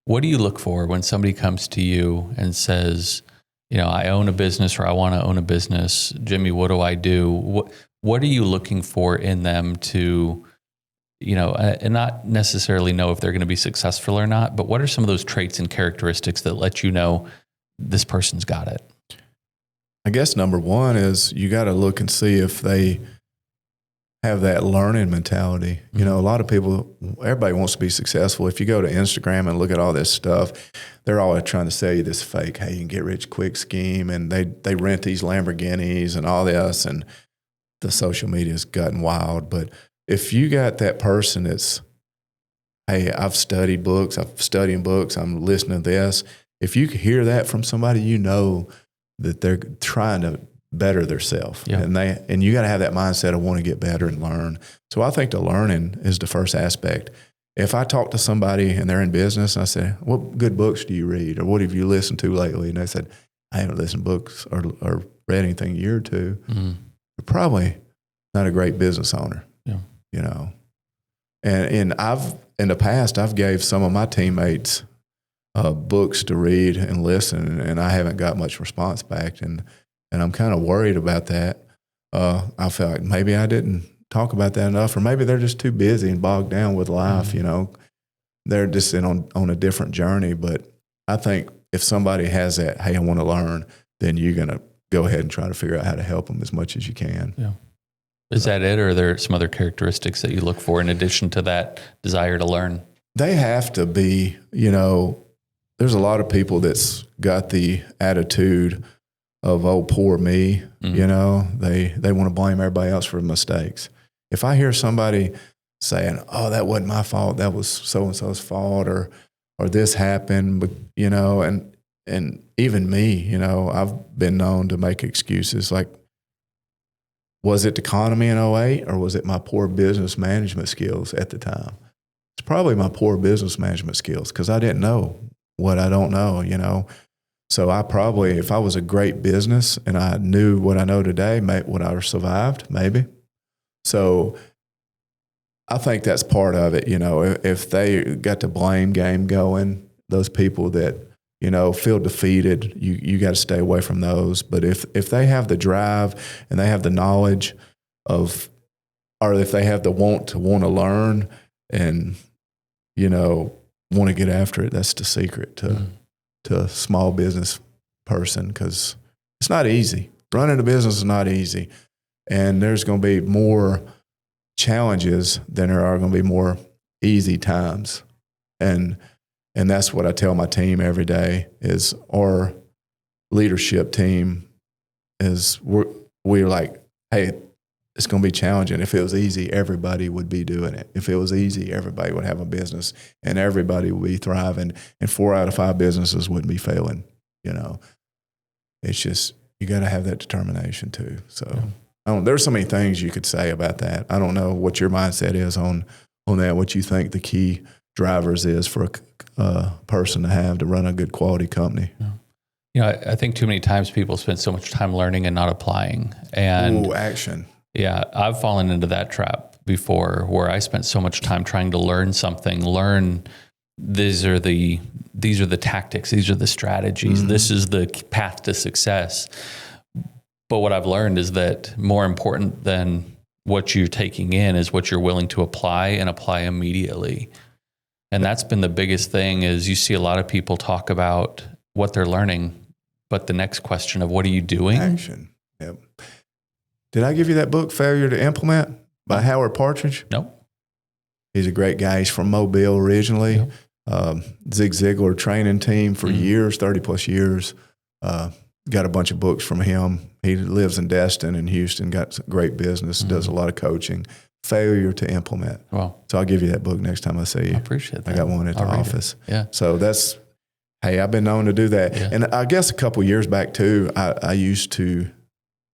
What do you look for when somebody comes to you and says, I own a business or I want to own a business? Jimmy, what do I do? What are you looking for in them to, and not necessarily know if they're going to be successful or not, but what are some of those traits and characteristics that let you know this person's got it? I guess number one is you got to look and see if they have that learning mentality. A lot of people, everybody wants to be successful. If you go to Instagram and look at all this stuff, they're always trying to sell you this fake, hey, you can get rich quick scheme. And they rent these Lamborghinis and all this. And the social media's gotten wild. But if you got that person that's, hey, I've studied books, I'm studying books, I'm listening to this. If you hear that from somebody, that they're trying to better themselves. Yeah. And you got to have that mindset of want to get better and learn. So I think the learning is the first aspect. If I talk to somebody and they're in business and I say, what good books do you read? Or what have you listened to lately? And they said, I haven't listened to books or read anything in a year or two. Mm-hmm. They're probably not a great business owner. Yeah. And I've, in the past, I've gave some of my teammates books to read and listen, and I haven't got much response back. And I'm kind of worried about that. I feel like maybe I didn't talk about that enough, or maybe they're just too busy and bogged down with life. They're just on a different journey. But I think if somebody has that, hey, I want to learn, then you're going to go ahead and try to figure out how to help them as much as you can. Yeah. Is that it, or are there some other characteristics that you look for in addition to that desire to learn? They have to be, there's a lot of people that's got the attitude of, oh, poor me. Mm-hmm. They want to blame everybody else for mistakes. If I hear somebody saying, oh, that wasn't my fault, that was so-and-so's fault, or this happened, but, and and even me, you know, I've been known to make excuses like, was it the economy in '08 or was it my poor business management skills at the time? It's probably my poor business management skills because I didn't know what I don't know, you know. So I probably, if I was a great business and I knew what I know today, would I have survived? Maybe. So I think that's part of it, you know. If they got the blame game going, those people that, you know, feel defeated, you got to stay away from those. But if they have the drive and they have the knowledge of, or if they have the want to learn and, you know, want to get after it, that's the secret to a small business person, because it's not easy. Running a business is not easy. And there's going to be more challenges than there are going to be more easy times. And that's what I tell my team every day is our leadership team is we're like, hey, it's going to be challenging. If it was easy, everybody would be doing it. If it was easy, everybody would have a business and everybody would be thriving, and 4 out of 5 businesses wouldn't be failing. You know, it's just, you got to have that determination too. So there's so many things you could say about that. I don't know what your mindset is on that, what you think the key drivers is for a person to have to run a good quality company. Yeah. You know, I think too many times people spend so much time learning and not applying. And action. Yeah, I've fallen into that trap before where I spent so much time trying to learn something, these are the tactics, these are the strategies, this is the path to success. But what I've learned is that more important than what you're taking in is what you're willing to apply and apply immediately. And that's been the biggest thing, is you see a lot of people talk about what they're learning, but the next question of what are you doing? Action. Yep. Did I give you that book, Failure to Implement, by Howard Partridge? Nope. He's a great guy. He's from Mobile originally. Yep. Zig Ziglar training team for years, 30 plus years. Got a bunch of books from him. He lives in Destin and Houston, got great business, does a lot of coaching. Failure to Implement. Wow. So I'll give you that book next time I see you. I appreciate that. I got one at the office. Yeah. So that's, hey, I've been known to do that. Yeah. And I guess a couple years back too, I used to,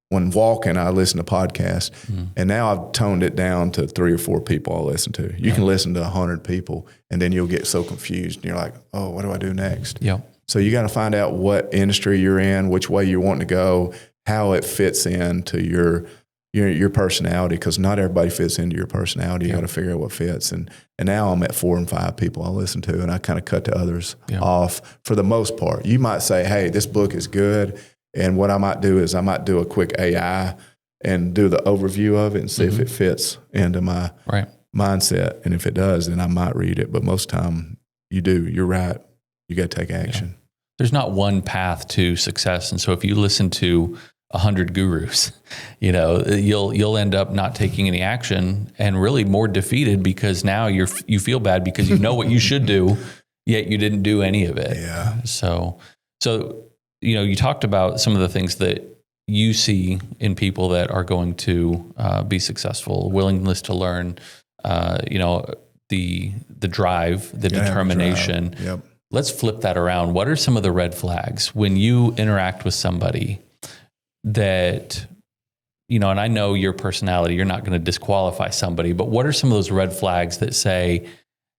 when walking, I listen to podcasts, and now I've toned it down to 3 or 4 people I listen to. You can listen to 100 people, and then you'll get so confused, and you're like, oh, what do I do next? Yeah. So you got to find out what industry you're in, which way you're wanting to go, how it fits into your personality, because not everybody fits into your personality. You got to figure out what fits. And now I'm at 4 and 5 people I listen to, and I kind of cut the others off for the most part. You might say, hey, this book is good. And what I might do is I might do a quick AI and do the overview of it and see if it fits into my mindset. And if it does, then I might read it. But most time you do. You're right. You got to take action. Yeah. There's not one path to success. And so if you listen to 100 gurus, you know, you'll end up not taking any action and really more defeated, because now you feel bad because you know what you should do, yet you didn't do any of it. Yeah. So you know, you talked about some of the things that you see in people that are going to be successful, willingness to learn, you know, the drive, the determination. Drive. Yep. Let's flip that around. What are some of the red flags when you interact with somebody that, you know, and I know your personality, you're not going to disqualify somebody, but what are some of those red flags that say,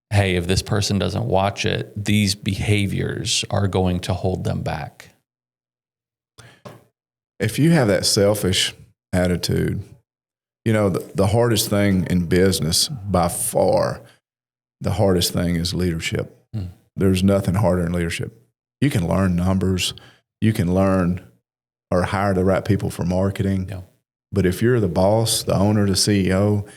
hey, if this person doesn't watch it, these behaviors are going to hold them back? If you have that selfish attitude, you know, the hardest thing in business, by far, the hardest thing is leadership. There's nothing harder than leadership. You can learn numbers. You can learn or hire the right people for marketing. Yeah. But if you're the boss, the owner, the CEO,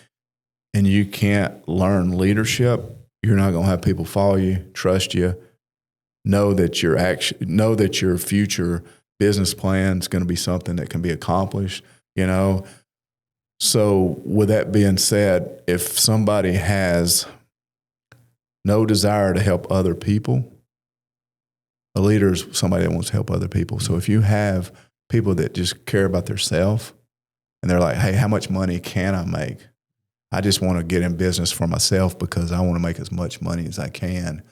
and you can't learn leadership, you're not going to have people follow you, trust you, know that your future business plan is going to be something that can be accomplished, you know. So with that being said, if somebody has no desire to help other people, a leader is somebody that wants to help other people. So if you have people that just care about themselves and they're like, hey, how much money can I make? I just want to get in business for myself because I want to make as much money as I can.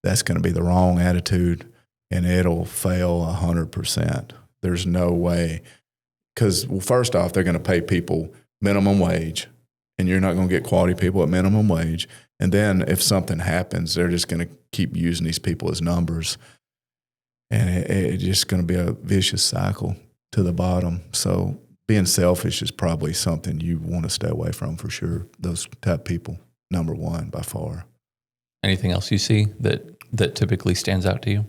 That's going to be the wrong attitude. and it'll fail 100%. There's no way. Because, well, first off, they're going to pay people minimum wage, and you're not going to get quality people at minimum wage. And then if something happens, they're just going to keep using these people as numbers. And it's just going to be a vicious cycle to the bottom. So being selfish is probably something you want to stay away from for sure. Those type people, number one by far. Anything else you see that typically stands out to you?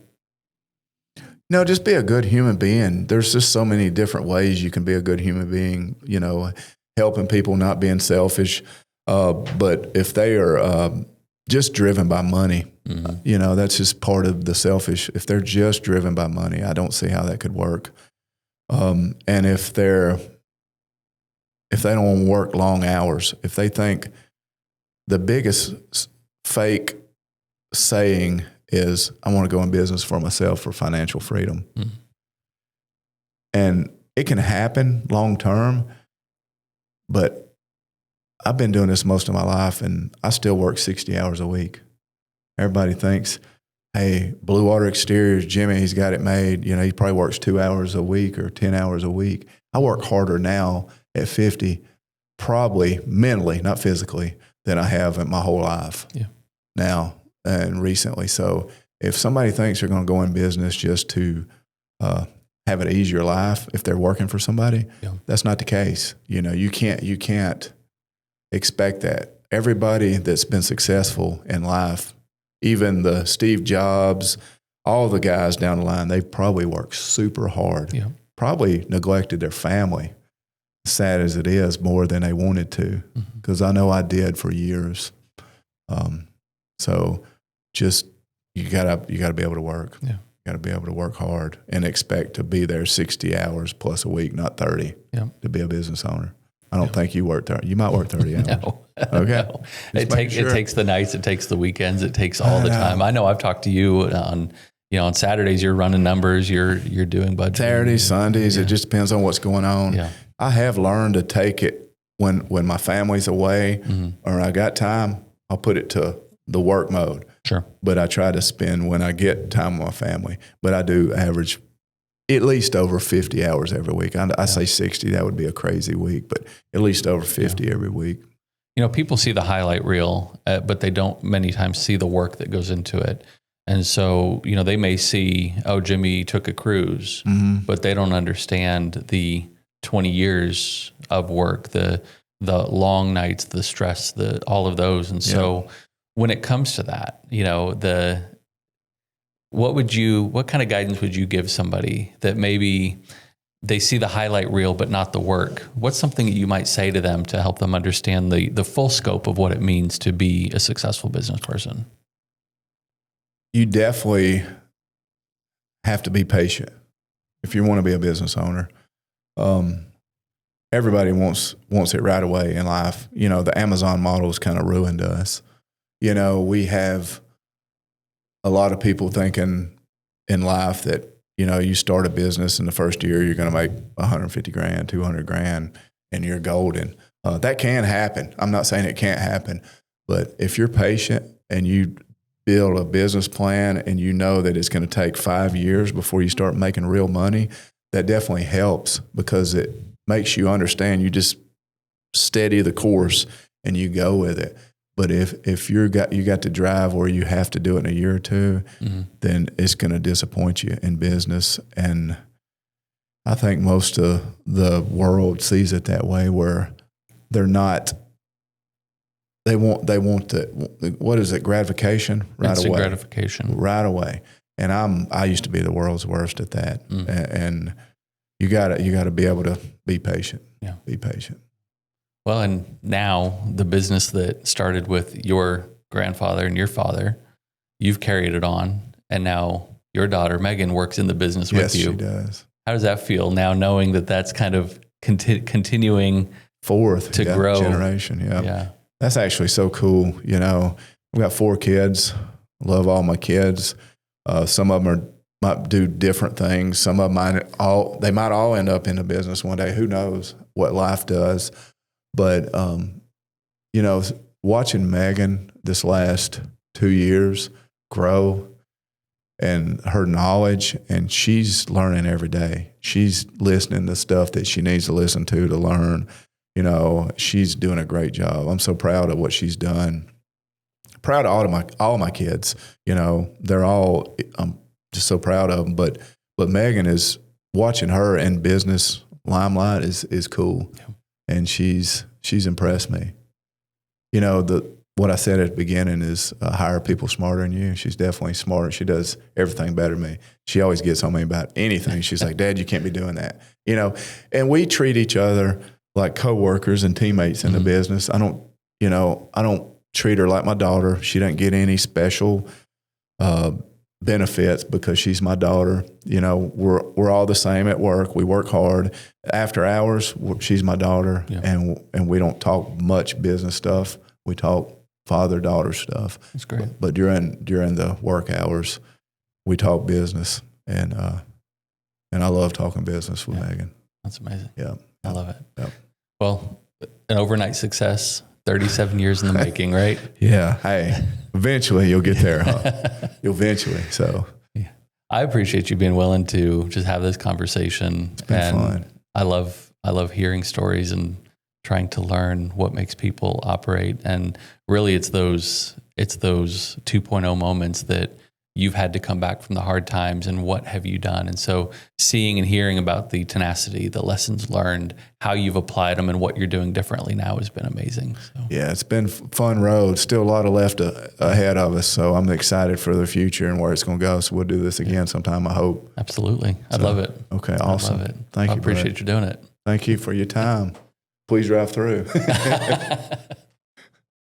No, just be a good human being. There's just so many different ways you can be a good human being, you know, helping people, not being selfish. But if they are just driven by money, you know, that's just part of the selfish. If they're just driven by money, I don't see how that could work. And if they don't work long hours, if they think the biggest fake saying is, I want to go in business for myself for financial freedom. And it can happen long term, but I've been doing this most of my life and I still work 60 hours a week. Everybody thinks, hey, Bluewater Exteriors, Jimmy, he's got it made. You know, he probably works 2 hours a week or 10 hours a week. I work harder now at 50, probably mentally, not physically, than I have in my whole life now and recently. So if somebody thinks they're going to go in business just to have an easier life, if they're working for somebody, that's not the case. You know, you can't expect that. Everybody that's been successful in life, even the Steve Jobs, all the guys down the line, they've probably worked super hard, probably neglected their family, sad as it is, more than they wanted to, because I know I did for years. So just you gotta be able to work. You gotta be able to work hard and expect to be there 60 hours plus a week, not 30, to be a business owner. I don't think you work 30. You might work 30 hours. No. Okay. No. It takes the nights, it takes the weekends, it takes all the time. I know I've talked to you on Saturdays you're running numbers, you're doing budgeting. Saturdays, Sundays, it just depends on what's going on. I have learned to take it when my family's away or I got time, I'll put it to the work mode. Sure. But I try to spend when I get time with my family. But I do average at least over 50 hours every week. I say 60, that would be a crazy week, but at least over 50 every week. You know, people see the highlight reel, but they don't many times see the work that goes into it. And so, you know, they may see, oh, Jimmy took a cruise, but they don't understand the 20 years of work, the long nights, the stress, all of those. And so when it comes to that, you know, what kind of guidance would you give somebody that maybe they see the highlight reel, but not the work? What's something that you might say to them to help them understand the full scope of what it means to be a successful business person? You definitely have to be patient if you want to be a business owner. Everybody wants it right away in life. You know, the Amazon model has kind of ruined us. You know, we have a lot of people thinking in life that, you know, you start a business in the first year, you're going to make 150 grand, 200 grand, and you're golden. That can happen. I'm not saying it can't happen, but if you're patient and you build a business plan and you know that it's going to take 5 years before you start making real money, that definitely helps because it makes you understand. You just steady the course and you go with it. But if you got to drive where you have to do it in a year or two, then it's going to disappoint you in business. And I think most of the world sees it that way, where they're not. They want the what is it? Gratification right Instant away. Gratification right away. And I used to be the world's worst at that. And you gotta be able to be patient. Yeah. Be patient. Well, and now the business that started with your grandfather and your father, you've carried it on, and now your daughter, Megan, works in the business with you. Yes, she does. How does that feel now, knowing that that's kind of continuing Fourth to grow? Generation, yeah. That's actually so cool. You know, we've got 4 kids. Love all my kids. Some of them might do different things. Some of them might all end up in the business one day. Who knows what life does? But, you know, watching Megan this last 2 years grow, and her knowledge, and she's learning every day. She's listening to stuff that she needs to listen to learn. You know, she's doing a great job. I'm so proud of what she's done. Proud of all my kids. You know, they're all, I'm just so proud of them. But Megan is, watching her in business limelight is cool. Yeah. And she's impressed me. You know, what I said at the beginning is hire people smarter than you. She's definitely smart. She does everything better than me. She always gets on me about anything. She's like, Dad, you can't be doing that. You know, and we treat each other like coworkers and teammates in the business. I don't treat her like my daughter. She doesn't get any special benefits because she's my daughter. You know, we're all the same at work. We work hard. After hours, she's my daughter, and we don't talk much business stuff. We talk father-daughter stuff. That's great. But during the work hours, we talk business, and I love talking business with Megan. That's amazing. Yeah, I love it. Yeah. Well, an overnight success. 37 years in the making, right? Yeah. Hey, eventually you'll get there, huh? You'll eventually. So I appreciate you being willing to just have this conversation. It's been fun. I love hearing stories and trying to learn what makes people operate. And really it's those 2.0 moments that you've had to come back from the hard times, and what have you done? And so seeing and hearing about the tenacity, the lessons learned, how you've applied them, and what you're doing differently now has been amazing. So. Yeah, it's been fun road. Still a lot of left ahead of us. So I'm excited for the future and where it's going to go. So we'll do this again sometime, I hope. Absolutely. I'd love it. Okay, awesome. I love it. Thank you. I appreciate you doing it. Thank you for your time. Please drive through.